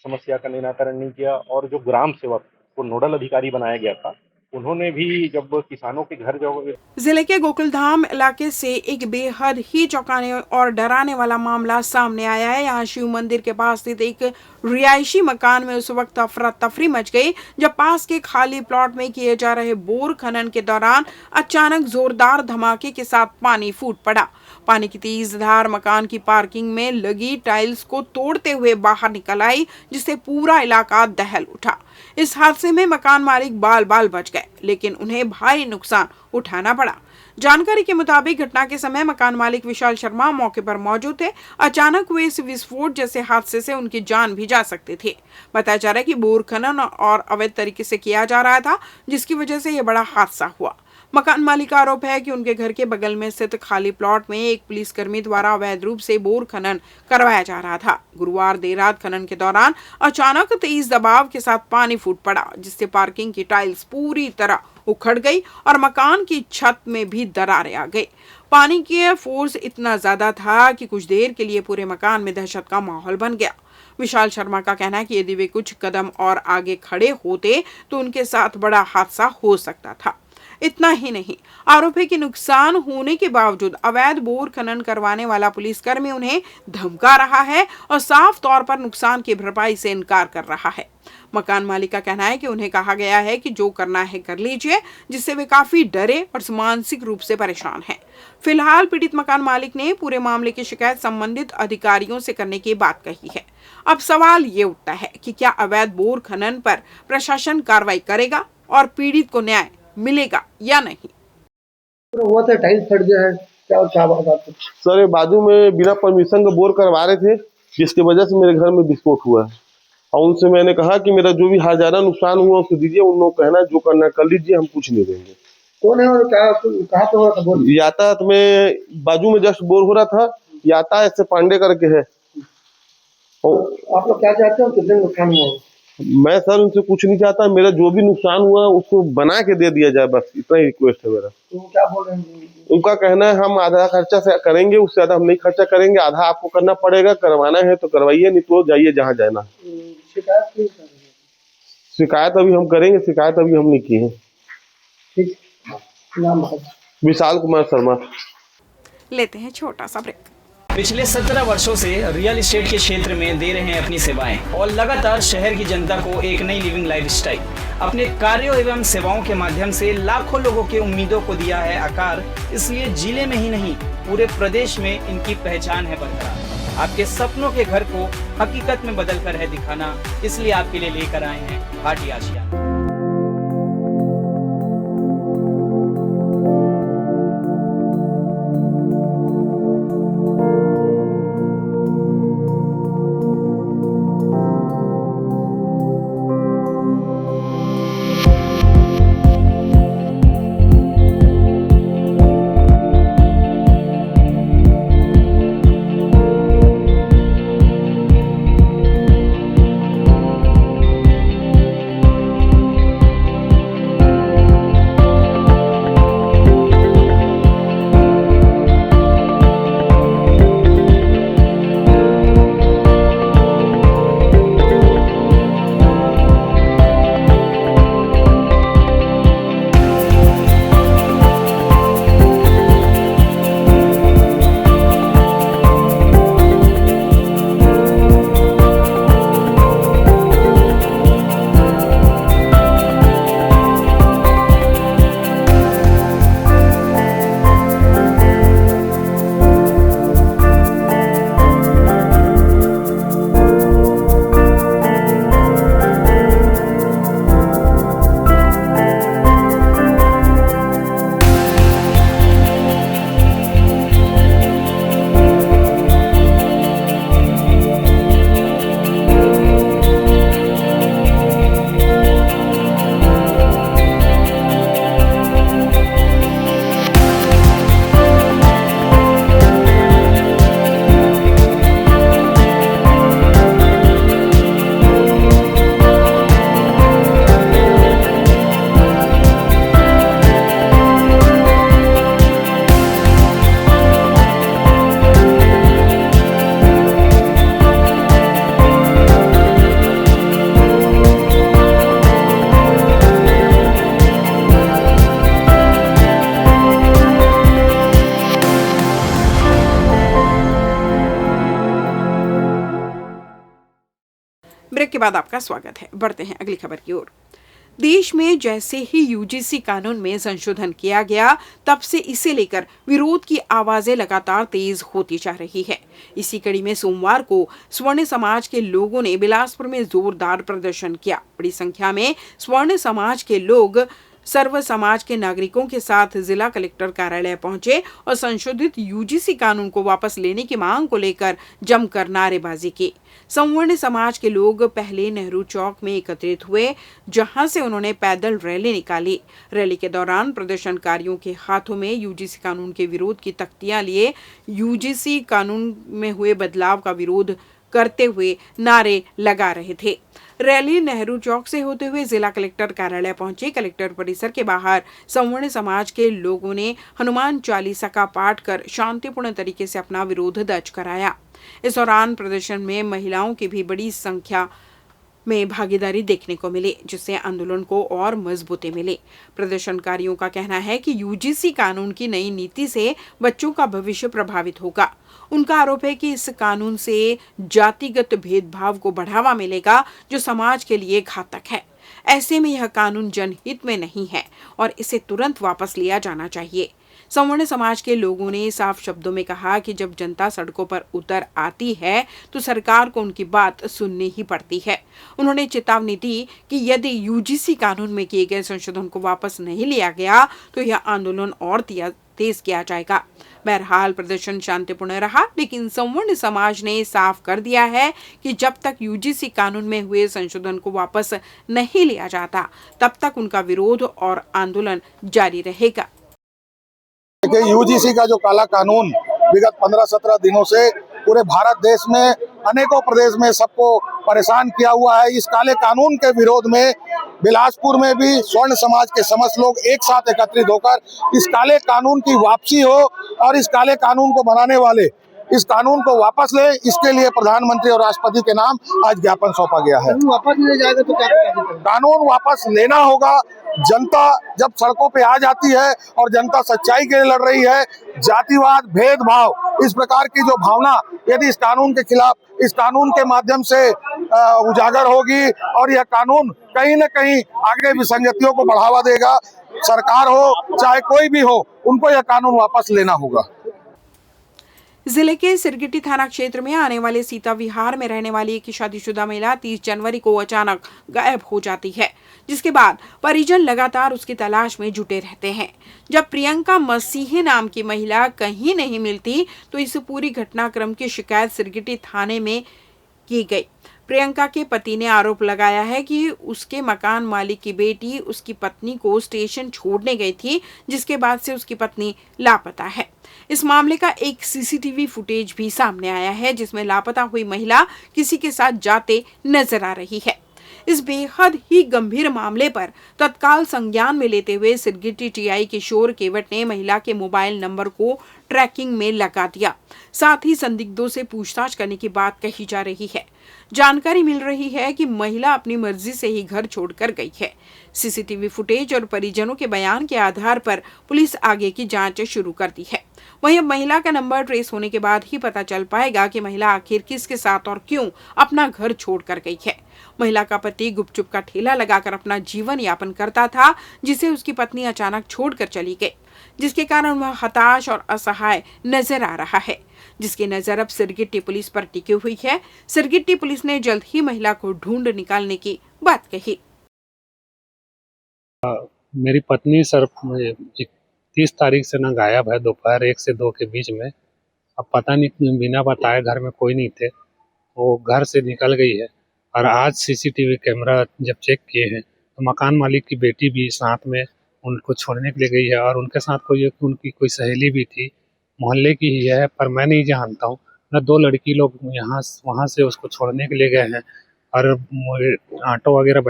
समस्या का निराकरण नहीं किया और जो ग्राम सेवक को नोडल अधिकारी बनाया गया था उन्होंने भी जब किसानों के घर जाओगे। जिले के गोकुलधाम इलाके से एक बेहद ही चौंकाने और डराने वाला मामला सामने आया है। यहाँ शिव मंदिर के पास स्थित एक रिहायशी मकान में उस वक्त अफरा तफरी मच गई जब पास के खाली प्लॉट में किए जा रहे बोर खनन के दौरान अचानक जोरदार धमाके के साथ पानी फूट पड़ा। पानी की तेज धार मकान की पार्किंग में लगी टाइल्स को तोड़ते हुए बाहर निकल आई, जिससे पूरा इलाका दहल उठा। इस हादसे में मकान मालिक बाल बाल बच गए, लेकिन उन्हें भारी नुकसान उठाना पड़ा। जानकारी के मुताबिक घटना के समय मकान मालिक विशाल शर्मा मौके पर मौजूद थे। अचानक हुए इस विस्फोट जैसे हादसे से उनकी जान भी जा सकती थी। बताया जा रहा है कि बोर खनन और अवैध तरीके से किया जा रहा था, जिसकी वजह से यह बड़ा हादसा हुआ। मकान मालिक का आरोप है कि उनके घर के बगल में स्थित खाली प्लॉट में एक पुलिसकर्मी द्वारा अवैध रूप से बोर खनन करवाया जा रहा था। गुरुवार देर रात खनन के दौरान अचानक तेज दबाव के साथ पानी फूट पड़ा, जिससे पार्किंग की टाइल्स पूरी तरह उखड़ गई और मकान की छत में भी दरारें आ गई। पानी की फोर्स इतना ज्यादा था कि कुछ देर के लिए पूरे मकान में दहशत का माहौल बन गया। विशाल शर्मा का कहना है कि यदि वे कुछ कदम और आगे खड़े होते तो उनके साथ बड़ा हादसा हो सकता था। इतना ही नहीं, आरोप है कि नुकसान होने के बावजूद अवैध बोर खनन करवाने वाला पुलिसकर्मी उन्हें धमका रहा है और साफ तौर पर नुकसान की भरपाई से इनकार कर रहा है। मकान मालिक का कहना है कि उन्हें कहा गया है कि जो करना है कर लीजिए, जिससे वे काफी डरे और मानसिक रूप से परेशान हैं। फिलहाल पीड़ित मकान मालिक ने पूरे मामले की शिकायत संबंधित अधिकारियों से करने की बात कही है। अब सवाल ये उठता है कि क्या अवैध बोर खनन पर प्रशासन कार्रवाई करेगा और पीड़ित को न्याय मिलेगा या नहीं। हुआ था टाइल्स फट गया है, क्या बात है सर? बाजू में बिना परमिशन का बोर करवा रहे थे, जिसकी वजह से मेरे घर में विस्फोट हुआ है और उनसे मैंने कहा कि मेरा जो भी हजारा नुकसान हुआ उसको दीजिए। उन लोग कहना जो करना कर लीजिए, हम कुछ नहीं देंगे। कौन है और क्या कहाँ पे हो रहा था बोर? यातायात में बाजू में जस्ट बोर हो रहा था, यातायात से पांडे करके है। आप लोग क्या चाहते हो, कितने नुकसान हुआ? मैं सर उनसे कुछ नहीं चाहता, मेरा जो भी नुकसान हुआ उसको बना के दे दिया जाए, बस इतना ही रिक्वेस्ट है मेरा। तो क्या बोल रहे हैं? उनका कहना है हम आधा खर्चा से करेंगे, उससे ज्यादा हम नहीं खर्चा करेंगे, आधा आपको करना पड़ेगा, करवाना है तो करवाइए, नहीं तो जाइए जहाँ जाना। शिकायत क्यों कर रहे हैं? शिकायत अभी हम करेंगे, शिकायत अभी हम नहीं की है। ठीक, नाम विशाल कुमार शर्मा। लेते हैं छोटा सा ब्रेक। पिछले 17 वर्षों से रियल एस्टेट के क्षेत्र में दे रहे हैं अपनी सेवाएं और लगातार शहर की जनता को एक नई लिविंग लाइफस्टाइल। अपने कार्यों एवं सेवाओं के माध्यम से लाखों लोगों की उम्मीदों को दिया है आकार। इसलिए जिले में ही नहीं पूरे प्रदेश में इनकी पहचान है बरकरार। आपके सपनों के घर को हकीकत में बदल कर है दिखाना, इसलिए आपके लिए लेकर आए हैं भाटी आशियाना। बाद आपका स्वागत है। बढ़ते हैं अगली खबर की ओर। देश में जैसे ही यूजीसी कानून में संशोधन किया गया, तब से इसे लेकर विरोध की आवाजें लगातार तेज होती जा रही है। इसी कड़ी में सोमवार को स्वर्ण समाज के लोगों ने बिलासपुर में जोरदार प्रदर्शन किया। बड़ी संख्या में स्वर्ण समाज के लोग सर्व समाज के नागरिकों के साथ जिला कलेक्टर कार्यालय पहुंचे और संशोधित यूजीसी कानून को वापस लेने की मांग को लेकर जमकर नारेबाजी की। संवर्ण समाज के लोग पहले नेहरू चौक में एकत्रित हुए, जहां से उन्होंने पैदल रैली निकाली। रैली के दौरान प्रदर्शनकारियों के हाथों में यूजीसी कानून के विरोध की तख्तियां लिए यूजीसी कानून में हुए बदलाव का विरोध करते हुए नारे लगा रहे थे। रैली नेहरू चौक से होते हुए जिला कलेक्टर कार्यालय पहुंची। कलेक्टर परिसर के बाहर संवर्ण समाज के लोगों ने हनुमान चालीसा का पाठ कर शांतिपूर्ण तरीके से अपना विरोध दर्ज कराया। इस दौरान प्रदर्शन में महिलाओं की भी बड़ी संख्या में भागीदारी देखने को मिली, जिससे आंदोलन को और मजबूती मिली। प्रदर्शनकारियों का कहना है कि यूजीसी कानून की नई नीति से बच्चों का भविष्य प्रभावित होगा। उनका आरोप है कि इस कानून से जातिगत भेदभाव को बढ़ावा मिलेगा, जो समाज के लिए घातक है। ऐसे में यह कानून जनहित में नहीं है और इसे तुरंत वापस लिया जाना चाहिए। संवर्ण समाज के लोगों ने साफ शब्दों में कहा कि जब जनता सड़कों पर उतर आती है तो सरकार को उनकी बात सुननी ही पड़ती है। उन्होंने चेतावनी दी कि यदि यूजीसी कानून में किए गए संशोधन को वापस नहीं लिया गया तो यह आंदोलन और तेज किया जाएगा। बहरहाल प्रदर्शन शांतिपूर्ण रहा, लेकिन संवर्ण समाज ने साफ कर दिया है कि जब तक यूजीसी कानून में हुए संशोधन को वापस नहीं लिया जाता, तब तक उनका विरोध और आंदोलन जारी रहेगा। यूजीसी का जो काला कानून विगत 15-17 दिनों से पूरे भारत देश में अनेकों प्रदेश में सबको परेशान किया हुआ है। इस काले कानून के विरोध में बिलासपुर में भी स्वर्ण समाज के समस्त लोग एक साथ एकत्रित होकर इस काले कानून की वापसी हो और इस काले कानून को बनाने वाले इस कानून को वापस ले, इसके लिए प्रधानमंत्री और राष्ट्रपति के नाम आज ज्ञापन सौंपा गया है। वापस ले जाएगा तो क्या कानून वापस लेना होगा। जनता जब सड़कों पे आ जाती है और जनता सच्चाई के लिए लड़ रही है, जातिवाद, भेदभाव, इस प्रकार की जो भावना यदि इस कानून के खिलाफ इस कानून के माध्यम से उजागर होगी और यह कानून कहीं न कहीं आगे विसंगतियों को बढ़ावा देगा। सरकार हो चाहे कोई भी हो, उनको यह कानून वापस लेना होगा। जिले के सिरगिट्टी थाना क्षेत्र में आने वाले सीता विहार में रहने वाली एक शादीशुदा महिला 30 जनवरी को अचानक गायब हो जाती है, जिसके बाद परिजन लगातार उसकी तलाश में जुटे रहते हैं। जब प्रियंका मसीह नाम की महिला कहीं नहीं मिलती तो इस पूरी घटनाक्रम की शिकायत सिरगिट्टी थाने में की गई। प्रियंका के पति ने आरोप लगाया है कि उसके मकान मालिक की बेटी उसकी पत्नी को स्टेशन छोड़ने गई थी, जिसके बाद से उसकी पत्नी लापता है। इस मामले का एक सीसीटीवी फुटेज भी सामने आया है, जिसमें लापता हुई महिला किसी के साथ जाते नजर आ रही है। इस बेहद ही गंभीर मामले पर तत्काल संज्ञान में लेते हुए सिरगिट्टी टीआई किशोर केवट ने महिला के मोबाइल नंबर को ट्रैकिंग में लगा दिया। साथ ही संदिग्धों से पूछताछ करने की बात कही जा रही है। जानकारी मिल रही है कि महिला अपनी मर्जी से ही घर छोड़कर गई है। सीसीटीवी फुटेज और परिजनों के बयान के आधार पर पुलिस आगे की जांच शुरू कर दी है। वहीं अब महिला का नंबर ट्रेस होने के बाद ही पता चल पाएगा कि महिला आखिर किसके साथ और क्यों अपना घर छोड़कर गई है। महिला का पति गुपचुप का ठेला लगाकर अपना जीवन यापन करता था, जिसे उसकी पत्नी अचानक छोड़कर चली गई, जिसके कारण वह हताश और असहाय नजर आ रहा है, जिसकी नजर अब सिरगिट्टी पुलिस पर टिकी हुई है। सिरगिट्टी पुलिस ने जल्द ही महिला को ढूंढ निकालने की बात कही। मेरी पत्नी सर 30 तारीख से ना गायब है, दोपहर 1 से 2 के बीच में। अब पता नहीं, बिना बताए घर में कोई नहीं थे, वो घर से निकल गई है। और आज सीसीटीवी कैमरा जब चेक किए हैं तो मकान मालिक की बेटी भी साथ में उनको छोड़ने के लिए गई है और उनके साथ उनकी कोई सहेली भी थी, मोहल्ले की ही है, पर मैं नहीं जानता हूँ ना। 2 लड़की लोग वहाँ से उसको छोड़ने के लिए गए हैं और ऑटो वगैरह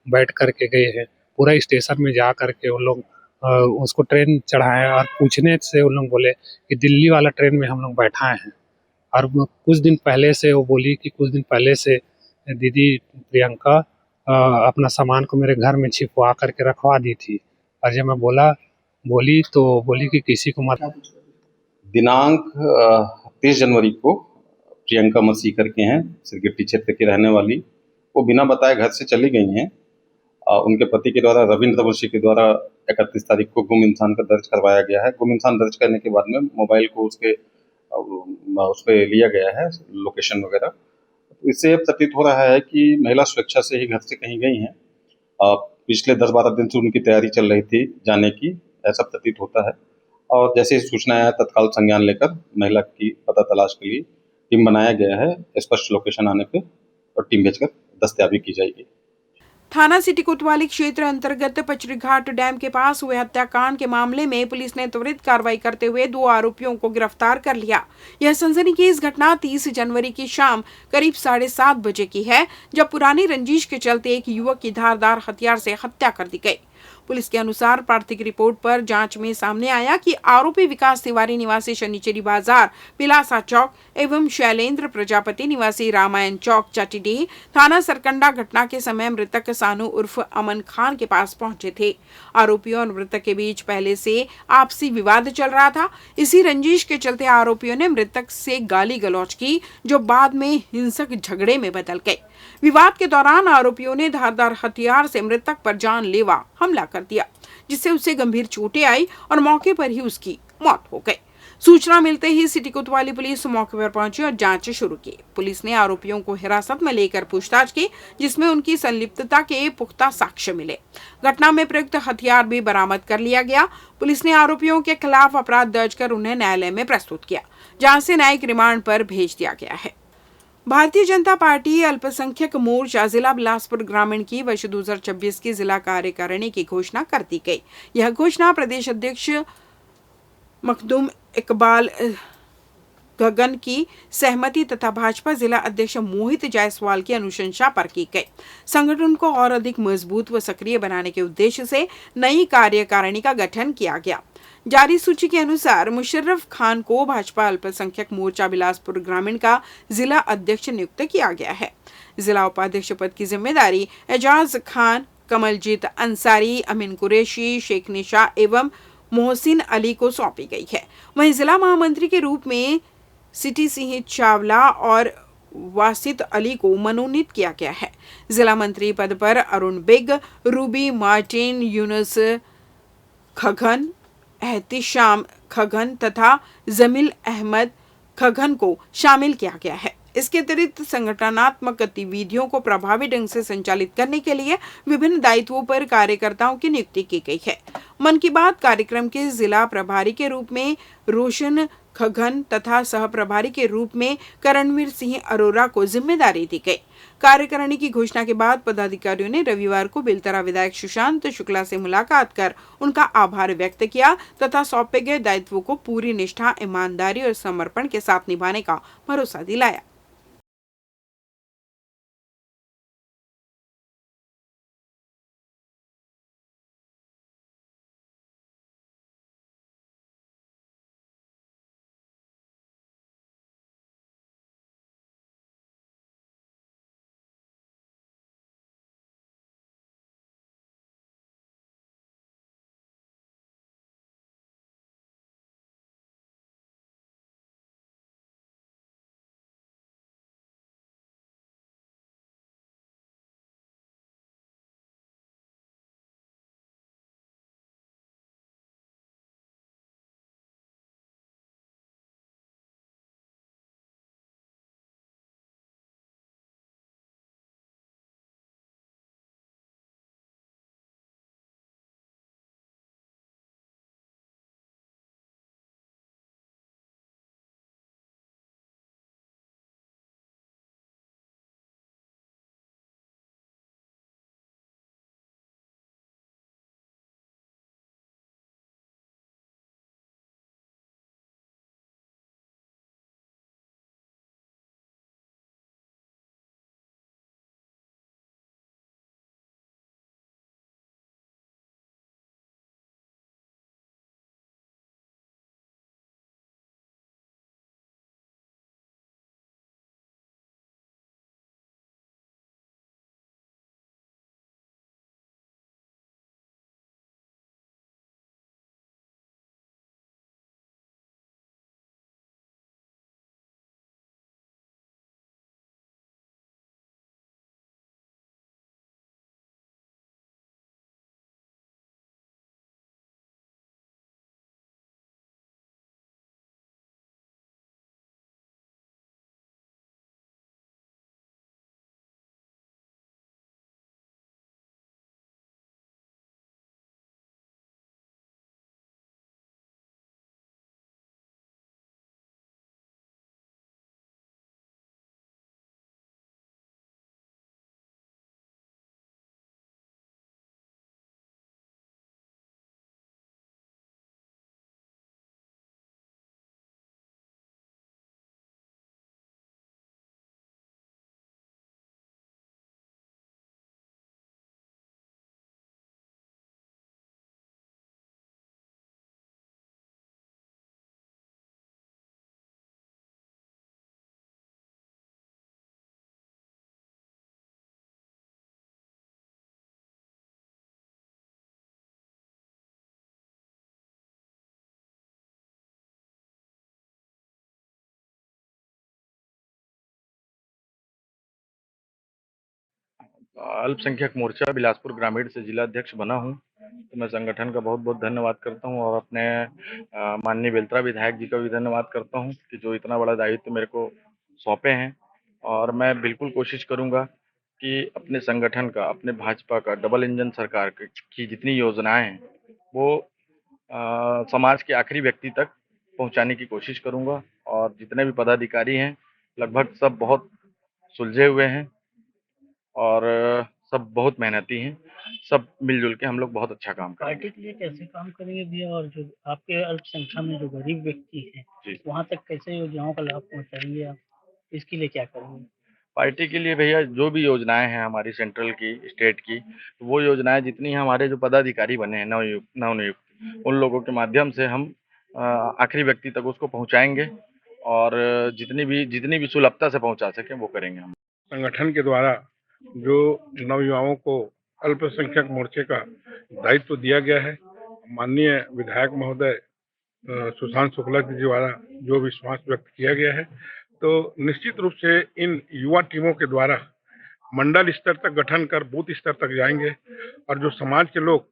बैठ करके गए हैं। पूरा स्टेशन में जा करके उन लोग उसको ट्रेन चढ़ाए और पूछने से उन लोग बोले कि दिल्ली वाला ट्रेन में हम लोग बैठाए हैं। और कुछ दिन पहले से वो बोली कि कुछ दिन पहले से दीदी प्रियंका अपना सामान को मेरे घर में छिपवा करके रखवा दी थी। और जब मैं बोली तो बोली कि किसी को मत। दिनांक 30 जनवरी को प्रियंका मसीह करके हैं, सिरगिट्टी क्षेत्र की रहने वाली, वो बिना बताए घर से चली गई हैं। उनके पति के द्वारा रविंद्र वंशी के द्वारा 31 तारीख को गुम इंसान का दर्ज करवाया गया है। गुम इंसान दर्ज करने के बाद में मोबाइल को उस पे लिया गया है लोकेशन वगैरह। तो इससे प्रतीत हो रहा है कि महिला स्वेच्छा से ही घर से कहीं गई हैं। पिछले 10-12 दिन से उनकी तैयारी चल रही थी जाने की, ऐसा प्रतीत होता है। और जैसे ही सूचना आया तत्काल संज्ञान लेकर महिला की पता तलाश के लिए टीम बनाया गया है। स्पष्ट लोकेशन आने पे और टीम भेजकर दस्तयाबी की जाएगी। थाना सिटी कोतवाली क्षेत्र अंतर्गत पचरीघाट डैम के पास हुए हत्याकांड के मामले में पुलिस ने त्वरित कार्रवाई करते हुए 2 आरोपियों को गिरफ्तार कर लिया। यह सनसनीखेज घटना 30 जनवरी की शाम करीब 7:30 बजे की है, जब पुरानी रंजिश के चलते एक युवक की धारदार हथियार से हत्या कर दी गई। पुलिस के अनुसार प्राथमिक रिपोर्ट पर जांच में सामने आया कि आरोपी विकास तिवारी निवासी शनिचरी बाजार पिलासा चौक एवं शैलेंद्र प्रजापति निवासी रामायण चौक चटीडीह थाना सरकंडा घटना के समय मृतक सानू उर्फ अमन खान के पास पहुंचे थे। आरोपियों और मृतक के बीच पहले से आपसी विवाद चल रहा था। इसी रंजिश के चलते आरोपियों ने मृतक से गाली गलौज की, जो बाद में हिंसक झगड़े में बदल गए। विवाद के दौरान आरोपियों ने धारदार हथियार से मृतक पर जानलेवा हमला कर दिया, जिससे उसे गंभीर चोटें आई और मौके पर ही उसकी मौत हो गई। सूचना मिलते ही सिटी कोतवाली पुलिस मौके पर पहुंची और जांच शुरू की। पुलिस ने आरोपियों को हिरासत में लेकर पूछताछ की, जिसमें उनकी संलिप्तता के पुख्ता साक्ष्य मिले। घटना में प्रयुक्त हथियार भी बरामद कर लिया गया। पुलिस ने आरोपियों के खिलाफ अपराध दर्ज कर उन्हें न्यायालय में प्रस्तुत किया, जहां से न्यायिक रिमांड पर भेज दिया गया है। भारतीय जनता पार्टी अल्पसंख्यक मोर्चा जिला बिलासपुर ग्रामीण की वर्ष 2026 की जिला कार्यकारिणी की घोषणा कर दी गई। यह घोषणा प्रदेश अध्यक्ष मखदूम इकबाल गगन की सहमति तथा भाजपा जिला अध्यक्ष मोहित जायसवाल की अनुशंसा पर की गई। संगठन को और अधिक मजबूत व सक्रिय बनाने के उद्देश्य से नई कार्यकारिणी का गठन किया गया। जारी सूची के अनुसार मुशर्रफ खान को भाजपा अल्पसंख्यक मोर्चा बिलासपुर ग्रामीण का जिला अध्यक्ष नियुक्त किया गया है। जिला उपाध्यक्ष पद की जिम्मेदारी एजाज खान, कमलजीत अंसारी, अमीन कुरैशी, शेख निशा एवं मोहसिन अली को सौंपी गई है। वहीं जिला महामंत्री के रूप में सिटी सिंह चावला और वासित अली को मनोनीत किया गया है। जिला मंत्री पद पर अरुण बेग, रूबी मार्टिन, यूनुस खगन, एहतिशाम खगन तथा जमील अहमद खगन को शामिल किया गया है। इसके अतिरिक्त संगठनात्मक गतिविधियों को प्रभावी ढंग से संचालित करने के लिए विभिन्न दायित्वों पर कार्यकर्ताओं की नियुक्ति की गई है। मन की बात कार्यक्रम के जिला प्रभारी के रूप में रोशन खगन तथा सह प्रभारी के रूप में करणवीर सिंह अरोरा को जिम्मेदारी दी गई। कार्यकारिणी की घोषणा के बाद पदाधिकारियों ने रविवार को बेलतरा विधायक सुशांत शुक्ला से मुलाकात कर उनका आभार व्यक्त किया तथा सौंपे गए दायित्वों को पूरी निष्ठा, ईमानदारी और समर्पण के साथ निभाने का भरोसा दिलाया। अल्पसंख्यक मोर्चा बिलासपुर ग्रामीण से जिला अध्यक्ष बना हूं, तो मैं संगठन का बहुत बहुत धन्यवाद करता हूं और अपने माननीय बेलतरा विधायक जी का भी धन्यवाद करता हूं कि जो इतना बड़ा दायित्व मेरे को सौंपे हैं। और मैं बिल्कुल कोशिश करूंगा कि अपने संगठन का, अपने भाजपा का, डबल इंजन सरकार की जितनी योजनाएं हैं वो समाज के आखिरी व्यक्ति तक पहुंचाने की कोशिश करूंगा। और जितने भी पदाधिकारी हैं लगभग सब बहुत सुलझे हुए हैं और सब बहुत मेहनती हैं। सब मिलजुल के हम लोग बहुत अच्छा काम करेंगे। पार्टी के लिए कैसे काम करेंगे भैया, और जो आपके अल्पसंख्या में जो गरीब व्यक्ति हैं वहाँ तक कैसे योजनाओं का लाभ पहुँचाएंगे आप, इसके लिए क्या करेंगे? पार्टी के लिए भैया जो भी योजनाएं हैं हमारी सेंट्रल की, स्टेट की, तो वो योजनाएं जितनी हैं हमारे जो पदाधिकारी बने हैं नवनियुक्त उन लोगों के माध्यम से हम आखिरी व्यक्ति तक उसको पहुंचाएंगे और जितनी भी सुलभता से पहुंचा सकें वो करेंगे हम। संगठन के द्वारा जो नवयुवाओं को अल्पसंख्यक मोर्चे का दायित्व दिया गया है, माननीय विधायक महोदय सुशांत शुक्ला जी द्वारा जो विश्वास व्यक्त किया गया है, तो निश्चित रूप से इन युवा टीमों के द्वारा मंडल स्तर तक गठन कर बूथ स्तर तक जाएंगे और जो समाज के लोग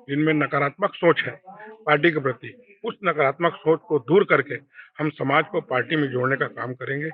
जिनमें नकारात्मक सोच है पार्टी के प्रति, उस नकारात्मक सोच को दूर करके हम समाज को पार्टी में जोड़ने का काम करेंगे।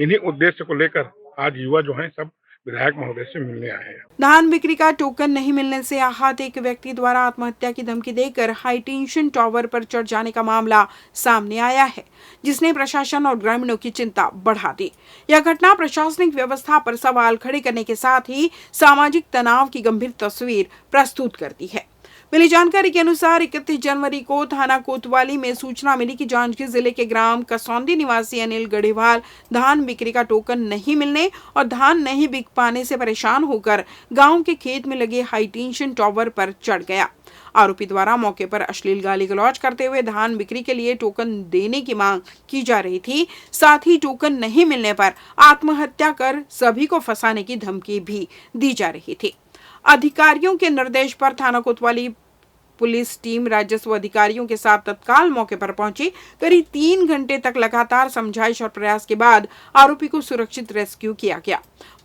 इन्हीं उद्देश्य को लेकर आज युवा जो हैं सब विधायक महोदय से मिलने आए हैं। धान बिक्री का टोकन नहीं मिलने से आहत एक व्यक्ति द्वारा आत्महत्या की धमकी देकर हाई टेंशन टावर पर चढ़ जाने का मामला सामने आया है, जिसने प्रशासन और ग्रामीणों की चिंता बढ़ा दी। यह घटना प्रशासनिक व्यवस्था पर सवाल खड़े करने के साथ ही सामाजिक तनाव की गंभीर तस्वीर प्रस्तुत करती है। मिली जानकारी के अनुसार 31 जनवरी को थाना कोतवाली में सूचना मिली कि जांजगीर जिले के ग्राम कसौंदी निवासी अनिल गढ़ेवाल धान बिक्री का टोकन नहीं मिलने और धान नहीं बिक पाने से परेशान होकर गांव के खेत में लगे हाई टेंशन टावर पर चढ़ गया। आरोपी द्वारा मौके पर अश्लील गाली गलौज करते हुए धान बिक्री के लिए टोकन देने की मांग की जा रही थी। साथ ही टोकन नहीं मिलने पर आत्महत्या कर सभी को फंसाने की धमकी भी दी जा रही थी। अधिकारियों के निर्देश पर थाना कोतवाली पुलिस टीम राजस्व अधिकारियों के साथ तत्काल मौके पर पहुंची। करीब 3 घंटे तक लगातार समझाइश और प्रयास के बाद आरोपी को सुरक्षित रेस्क्यू किया गया।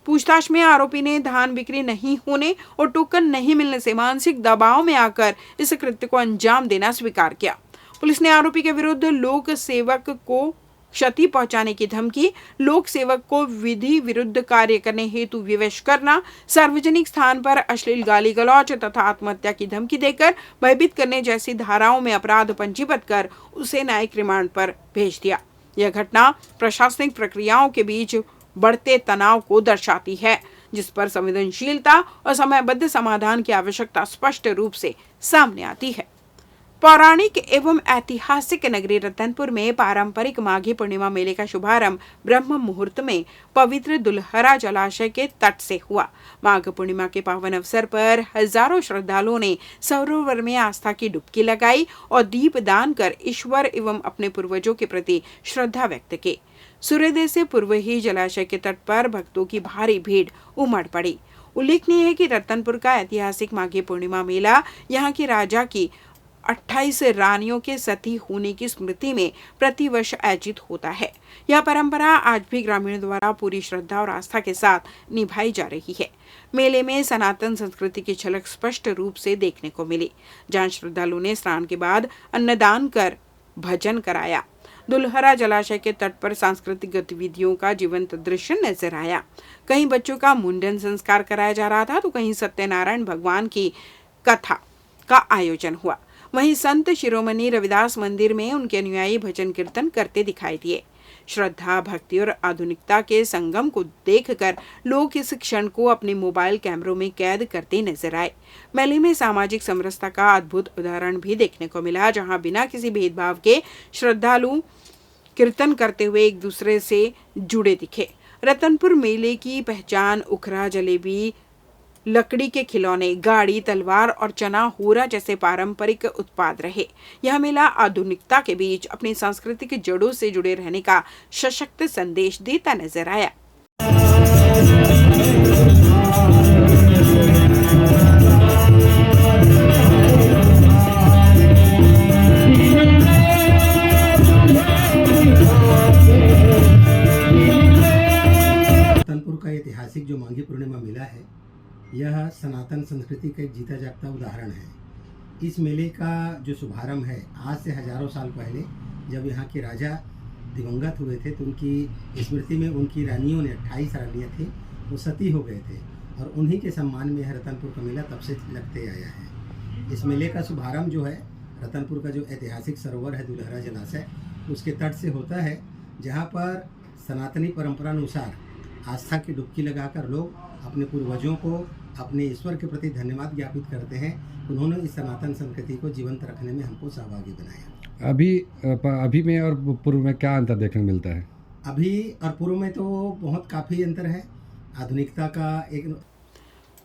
पूछताछ में आरोपी ने धान बिक्री नहीं होने और टोकन नहीं मिलने से मानसिक दबाव में आकर इस कृत्य को अंजाम देना स्वीकार किया। पुलिस ने आरोपी के विरुद्ध लोक सेवक को क्षति पहुंचाने की धमकी, लोक सेवक को विधि विरुद्ध कार्य करने हेतु विवश करना, सार्वजनिक स्थान पर अश्लील गाली गलौज तथा आत्महत्या की धमकी देकर भयभीत करने जैसी धाराओं में अपराध पंजीबद्ध कर उसे न्यायिक रिमांड पर भेज दिया। यह घटना प्रशासनिक प्रक्रियाओं के बीच बढ़ते तनाव को दर्शाती है, जिस पर संवेदनशीलता और समयबद्ध समाधान की आवश्यकता स्पष्ट रूप से सामने आती है। पौराणिक एवं ऐतिहासिक नगरी रतनपुर में पारंपरिक माघी पूर्णिमा मेले का शुभारंभ ब्रह्म मुहूर्त में पवित्र दुल्हरा जलाशय के तट से हुआ। माघ पूर्णिमा के पावन अवसर पर हजारों श्रद्धालुओं ने सरोवर में आस्था की डुबकी लगाई और दीप दान कर ईश्वर एवं अपने पूर्वजों के प्रति श्रद्धा व्यक्त की। सूर्योदय से पूर्व ही जलाशय के तट पर भक्तों की भारी भीड़ उमड़ पड़ी। उल्लेखनीय है कि रतनपुर का ऐतिहासिक माघी पूर्णिमा मेला यहाँ के राजा की 28 रानियों के सती होने की स्मृति में प्रतिवर्ष आयोजित होता है। यह परंपरा आज भी ग्रामीणों द्वारा पूरी श्रद्धा और आस्था के साथ निभाई जा रही है। मेले में सनातन संस्कृति की झलक स्पष्ट रूप से देखने को मिली, जहां श्रद्धालुओं ने स्नान के बाद अन्नदान कर भजन कराया। दुल्हरा जलाशय के तट पर सांस्कृतिक गतिविधियों का जीवंत दृश्य नजर आया। कहीं बच्चों का मुंडन संस्कार कराया जा रहा था, तो कहीं सत्यनारायण भगवान की कथा का आयोजन हुआ। वहीं संत शिरोमणि रविदास मंदिर में उनके अनुयायी भजन कीर्तन करते दिखाई दिए। श्रद्धा, भक्ति और आधुनिकता के संगम को देखकर लोग इस क्षण को अपने मोबाइल कैमरों में कैद करते नजर आए। मेले में सामाजिक समरसता का अद्भुत उदाहरण भी देखने को मिला, जहां बिना किसी भेदभाव के श्रद्धालु कीर्तन करते हुए एक दूसरे से जुड़े दिखे। रतनपुर मेले की पहचान उखरा, जलेबी, लकड़ी के खिलौने, गाड़ी, तलवार और चना होरा जैसे पारंपरिक उत्पाद रहे। यह मेला आधुनिकता के बीच अपनी सांस्कृतिक जड़ों से जुड़े रहने का सशक्त संदेश देता नजर आया। रतनपुर का ऐतिहासिक जो माघी पूर्णिमा मेला है यह सनातन संस्कृति का एक जीता जागता उदाहरण है। इस मेले का जो शुभारंभ है आज से हजारों साल पहले, जब यहाँ के राजा दिवंगत हुए थे तो उनकी स्मृति में उनकी रानियों ने 28 रानियाँ थी, वो सती हो गए थे और उन्हीं के सम्मान में रतनपुर का मेला तब से लगते आया है। इस मेले का शुभारंभ जो है रतनपुर का जो ऐतिहासिक सरोवर है दुलहरा जलाशय, उसके तट से होता है, जहाँ पर सनातनी परंपरा अनुसार आस्था की डुबकी लगाकर लोग अपने पूर्वजों को, अपने ईश्वर के प्रति धन्यवाद ज्ञापित करते हैं। उन्होंने इस सनातन संस्कृति को जीवंत रखने में हमको सहभागी बनाया। अभी में और पूर्व में क्या अंतर देखने को मिलता है? अभी और पूर्व में तो बहुत काफ़ी अंतर है। आधुनिकता का एक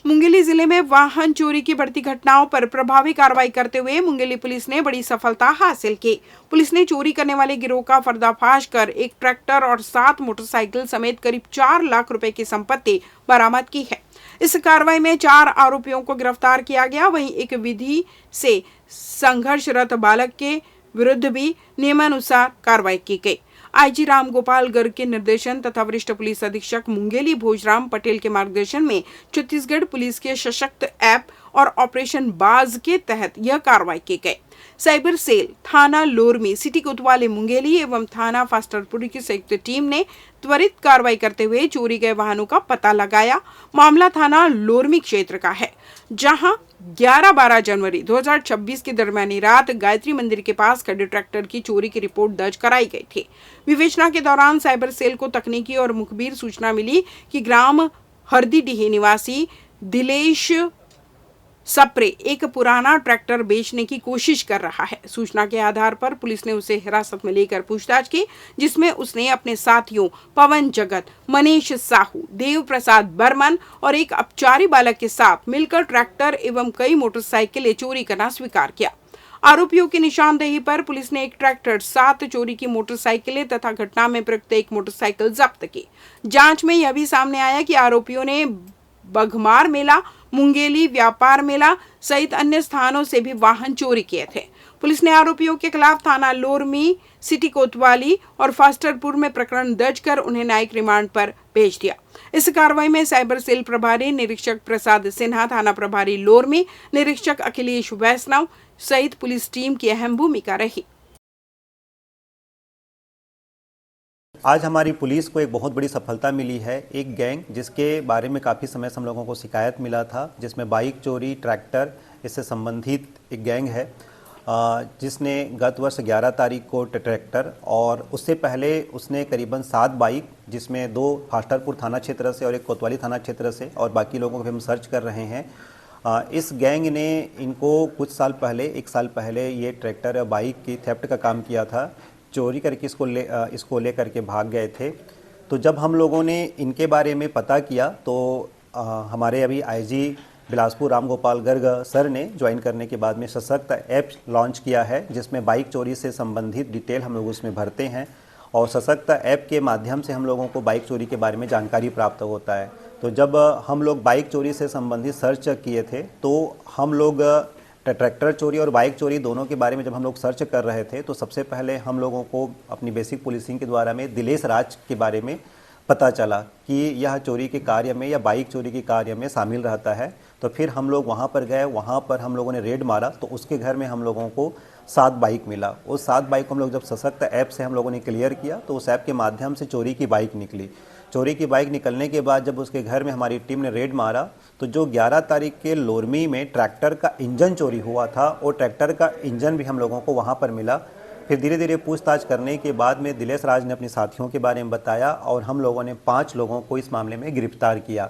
मुंगेली जिले में वाहन चोरी की बढ़ती घटनाओं पर प्रभावी कार्रवाई करते हुए मुंगेली पुलिस ने बड़ी सफलता हासिल की। पुलिस ने चोरी करने वाले गिरोह का पर्दाफाश कर एक ट्रैक्टर और 7 मोटरसाइकिल समेत करीब 4 लाख रुपए की संपत्ति बरामद की है। इस कार्रवाई में 4 आरोपियों को गिरफ्तार किया गया। वहीं एक विधि से संघर्षरत बालक के विरुद्ध भी नियमानुसार कार्रवाई की गई। आईजी राम गोपाल गर्ग के निर्देशन तथा वरिष्ठ पुलिस अधीक्षक मुंगेली भोजराम पटेल के मार्गदर्शन में छत्तीसगढ़ पुलिस के सशक्त ऐप और ऑपरेशन बाज के तहत यह कार्रवाई की गई। साइबर सेल, थाना लोरमी, सिटी कोतवाली मुंगेली एवं थाना फास्टरपुर की संयुक्त टीम ने त्वरित कार्रवाई करते हुए चोरी गए वाहनों का पता लगाया। मामला थाना लोरमी क्षेत्र का है, जहां 11-12 जनवरी 2026 की दरमियानी रात गायत्री मंदिर के पास खड़े ट्रैक्टर की चोरी की रिपोर्ट दर्ज कराई गई थी। विवेचना के दौरान साइबर सेल को तकनीकी और मुखबिर सूचना मिली कि ग्राम हरदीडीही निवासी दिलेश सप्रे एक पुराना ट्रैक्टर बेचने की कोशिश कर रहा है। सूचना के आधार पर पुलिस ने उसे हिरासत में लेकर पूछताछ की, जिसमें उसने अपने साथियों पवन जगत, मनीष साहू, देव प्रसाद बर्मन और एक अपचारी बालक के साथ मिलकर ट्रैक्टर एवं कई मोटरसाइकिलें चोरी करना स्वीकार किया। आरोपियों की निशानदेही पर पुलिस ने एक ट्रैक्टर, 7 चोरी की मोटरसाइकिलें तथा घटना में प्रयुक्त एक मोटरसाइकिल जब्त की। जांच में यह भी सामने आया कि आरोपियों ने बघमार मेला, मुंगेली व्यापार मेला सहित अन्य स्थानों से भी वाहन चोरी किए थे। पुलिस ने आरोपियों के खिलाफ थाना लोरमी, सिटी कोतवाली और फास्टरपुर में प्रकरण दर्ज कर उन्हें न्यायिक रिमांड पर भेज दिया। इस कार्रवाई में साइबर सेल प्रभारी निरीक्षक प्रसाद सिन्हा, थाना प्रभारी लोरमी, निरीक्षक अखिलेश वैष्णव सहित पुलिस टीम की अहम भूमिका रही। आज हमारी पुलिस को एक बहुत बड़ी सफलता मिली है। एक गैंग जिसके बारे में काफ़ी समय से हम लोगों को शिकायत मिला था, जिसमें बाइक चोरी, ट्रैक्टर, इससे संबंधित एक गैंग है, जिसने गत वर्ष 11 तारीख को ट्रैक्टर और उससे पहले उसने करीबन 7 बाइक, जिसमें 2 फास्टरपुर थाना क्षेत्र से और एक कोतवाली थाना क्षेत्र से, और बाकी लोगों को हम सर्च कर रहे हैं। इस गैंग ने इनको कुछ साल पहले, 1 साल पहले ये ट्रैक्टर या बाइक की थेफ्ट का काम किया था। चोरी करके इसको ले करके भाग गए थे। तो जब हम लोगों ने इनके बारे में पता किया तो हमारे अभी आईजी बिलासपुर राम गोपाल गर्ग सर ने ज्वाइन करने के बाद में सशक्त ऐप लॉन्च किया है, जिसमें बाइक चोरी से संबंधित डिटेल हम लोग उसमें भरते हैं और सशक्त ऐप के माध्यम से हम लोगों को बाइक चोरी के बारे में जानकारी प्राप्त होता है। तो जब हम लोग बाइक चोरी से संबंधित सर्च किए थे तो हम लोग ट्रैक्टर चोरी और बाइक चोरी दोनों के बारे में जब हम लोग सर्च कर रहे थे तो सबसे पहले हम लोगों को अपनी बेसिक पुलिसिंग के द्वारा में दिलेश राज के बारे में पता चला कि यह चोरी के कार्य में या बाइक चोरी के कार्य में शामिल रहता है। तो फिर हम लोग वहाँ पर गए, वहाँ पर हम लोगों ने रेड मारा तो उसके घर में हम लोगों को 7 बाइक मिला। उस 7 बाइक को हम लोग जब सशक्त ऐप से हम लोगों ने क्लियर किया तो उस ऐप के माध्यम से चोरी की बाइक निकली। चोरी की बाइक निकलने के बाद जब उसके घर में हमारी टीम ने रेड मारा तो जो 11 तारीख के लोरमी में ट्रैक्टर का इंजन चोरी हुआ था, वो ट्रैक्टर का इंजन भी हम लोगों को वहाँ पर मिला। फिर धीरे धीरे पूछताछ करने के बाद में दिलेश राज ने अपने साथियों के बारे में बताया और हम लोगों ने 5 लोगों को इस मामले में गिरफ्तार किया।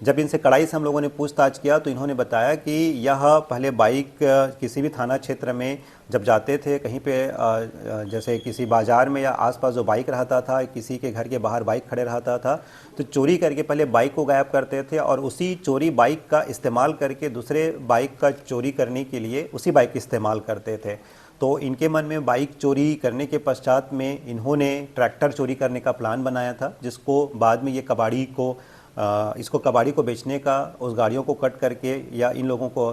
जब इनसे कड़ाई से हम लोगों ने पूछताछ किया तो इन्होंने बताया कि यह पहले बाइक किसी भी थाना क्षेत्र में जब जाते थे, कहीं पे जैसे किसी बाज़ार में या आसपास जो बाइक रहता था, किसी के घर के बाहर बाइक खड़े रहता था, तो चोरी करके पहले बाइक को गायब करते थे और उसी चोरी बाइक का इस्तेमाल करके दूसरे बाइक का चोरी करने के लिए उसी बाइक का इस्तेमाल करते थे। तो इनके मन में बाइक चोरी करने के पश्चात में इन्होंने ट्रैक्टर चोरी करने का प्लान बनाया था, जिसको बाद में ये इसको कबाड़ी को बेचने का, उस गाड़ियों को कट करके या इन लोगों को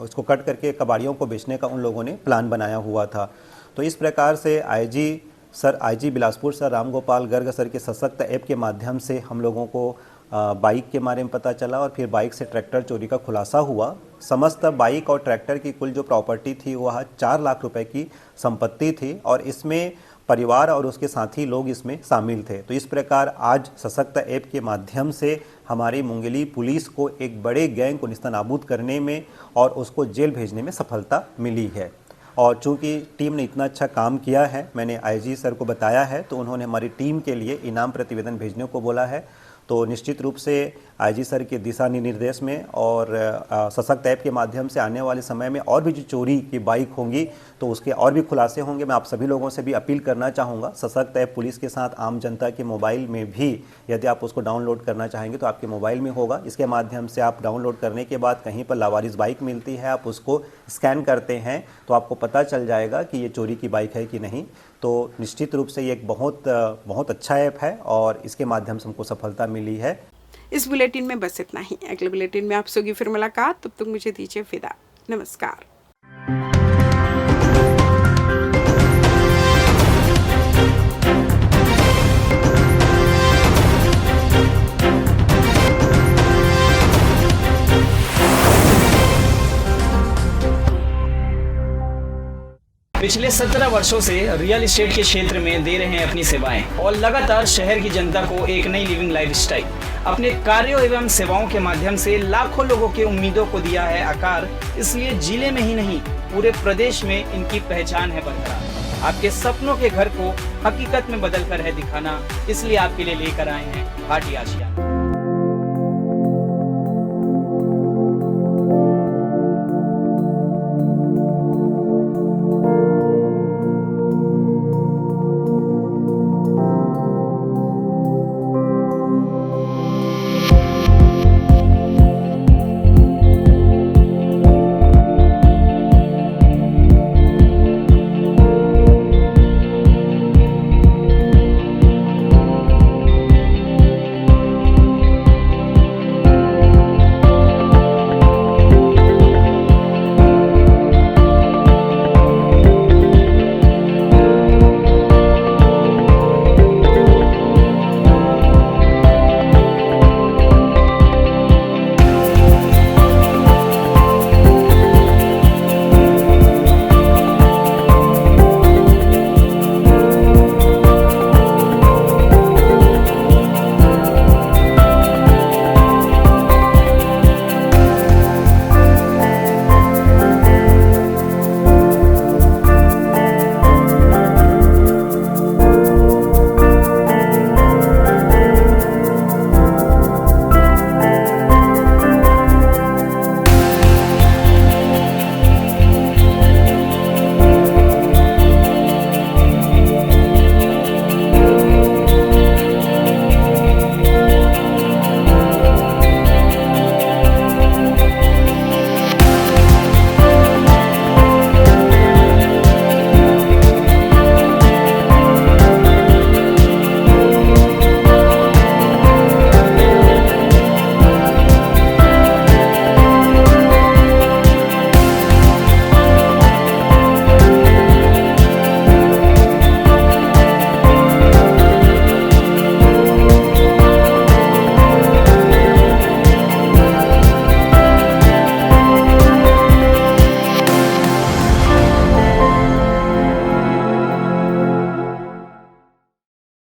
उसको कट करके कबाड़ियों को बेचने का उन लोगों ने प्लान बनाया हुआ था। तो इस प्रकार से IG Bilaspur sir Ram Gopal Garg sir के सशक्त ऐप के माध्यम से हम लोगों को बाइक के बारे में पता चला और फिर बाइक से ट्रैक्टर चोरी का खुलासा हुआ। समस्त बाइक और ट्रैक्टर की कुल जो प्रॉपर्टी थी वह 4 लाख रुपए की संपत्ति थी और इसमें परिवार और उसके साथी लोग इसमें शामिल थे। तो इस प्रकार आज सशक्त ऐप के माध्यम से हमारी मुंगेली पुलिस को एक बड़े गैंग को निस्तानाबूद करने में और उसको जेल भेजने में सफलता मिली है। और चूंकि टीम ने इतना अच्छा काम किया है, मैंने आईजी सर को बताया है, तो उन्होंने हमारी टीम के लिए इनाम प्रतिवेदन भेजने को बोला है। तो निश्चित रूप से आईजी सर के दिशा निर्देश में और सशक्त ऐप के माध्यम से आने वाले समय में और भी जो चोरी की बाइक होंगी तो उसके और भी खुलासे होंगे। मैं आप सभी लोगों से भी अपील करना चाहूँगा, सशक्त ऐप पुलिस के साथ आम जनता के मोबाइल में भी यदि आप उसको डाउनलोड करना चाहेंगे तो आपके मोबाइल में होगा। इसके माध्यम से आप डाउनलोड करने के बाद कहीं पर लावारिस बाइक मिलती है, आप उसको स्कैन करते हैं तो आपको पता चल जाएगा कि ये चोरी की बाइक है कि नहीं। तो निश्चित रूप से ये एक बहुत अच्छा ऐप है और इसके माध्यम से हमको सफलता मिली है। इस बुलेटिन में बस इतना ही। अगले बुलेटिन में आपसे होगी फिर मुलाकात, तब तक मुझे दीजिए विदा। नमस्कार। पिछले 17 वर्षों से रियल एस्टेट के क्षेत्र में दे रहे हैं अपनी सेवाएं और लगातार शहर की जनता को एक नई लिविंग लाइफस्टाइल। अपने कार्यों एवं सेवाओं के माध्यम से लाखों लोगों की उम्मीदों को दिया है आकार। इसलिए जिले में ही नहीं पूरे प्रदेश में इनकी पहचान है बरकरार। आपके सपनों के घर को हकीकत में बदल कर है दिखाना, इसलिए आपके लिए लेकर आए हैं भाटी आशिया।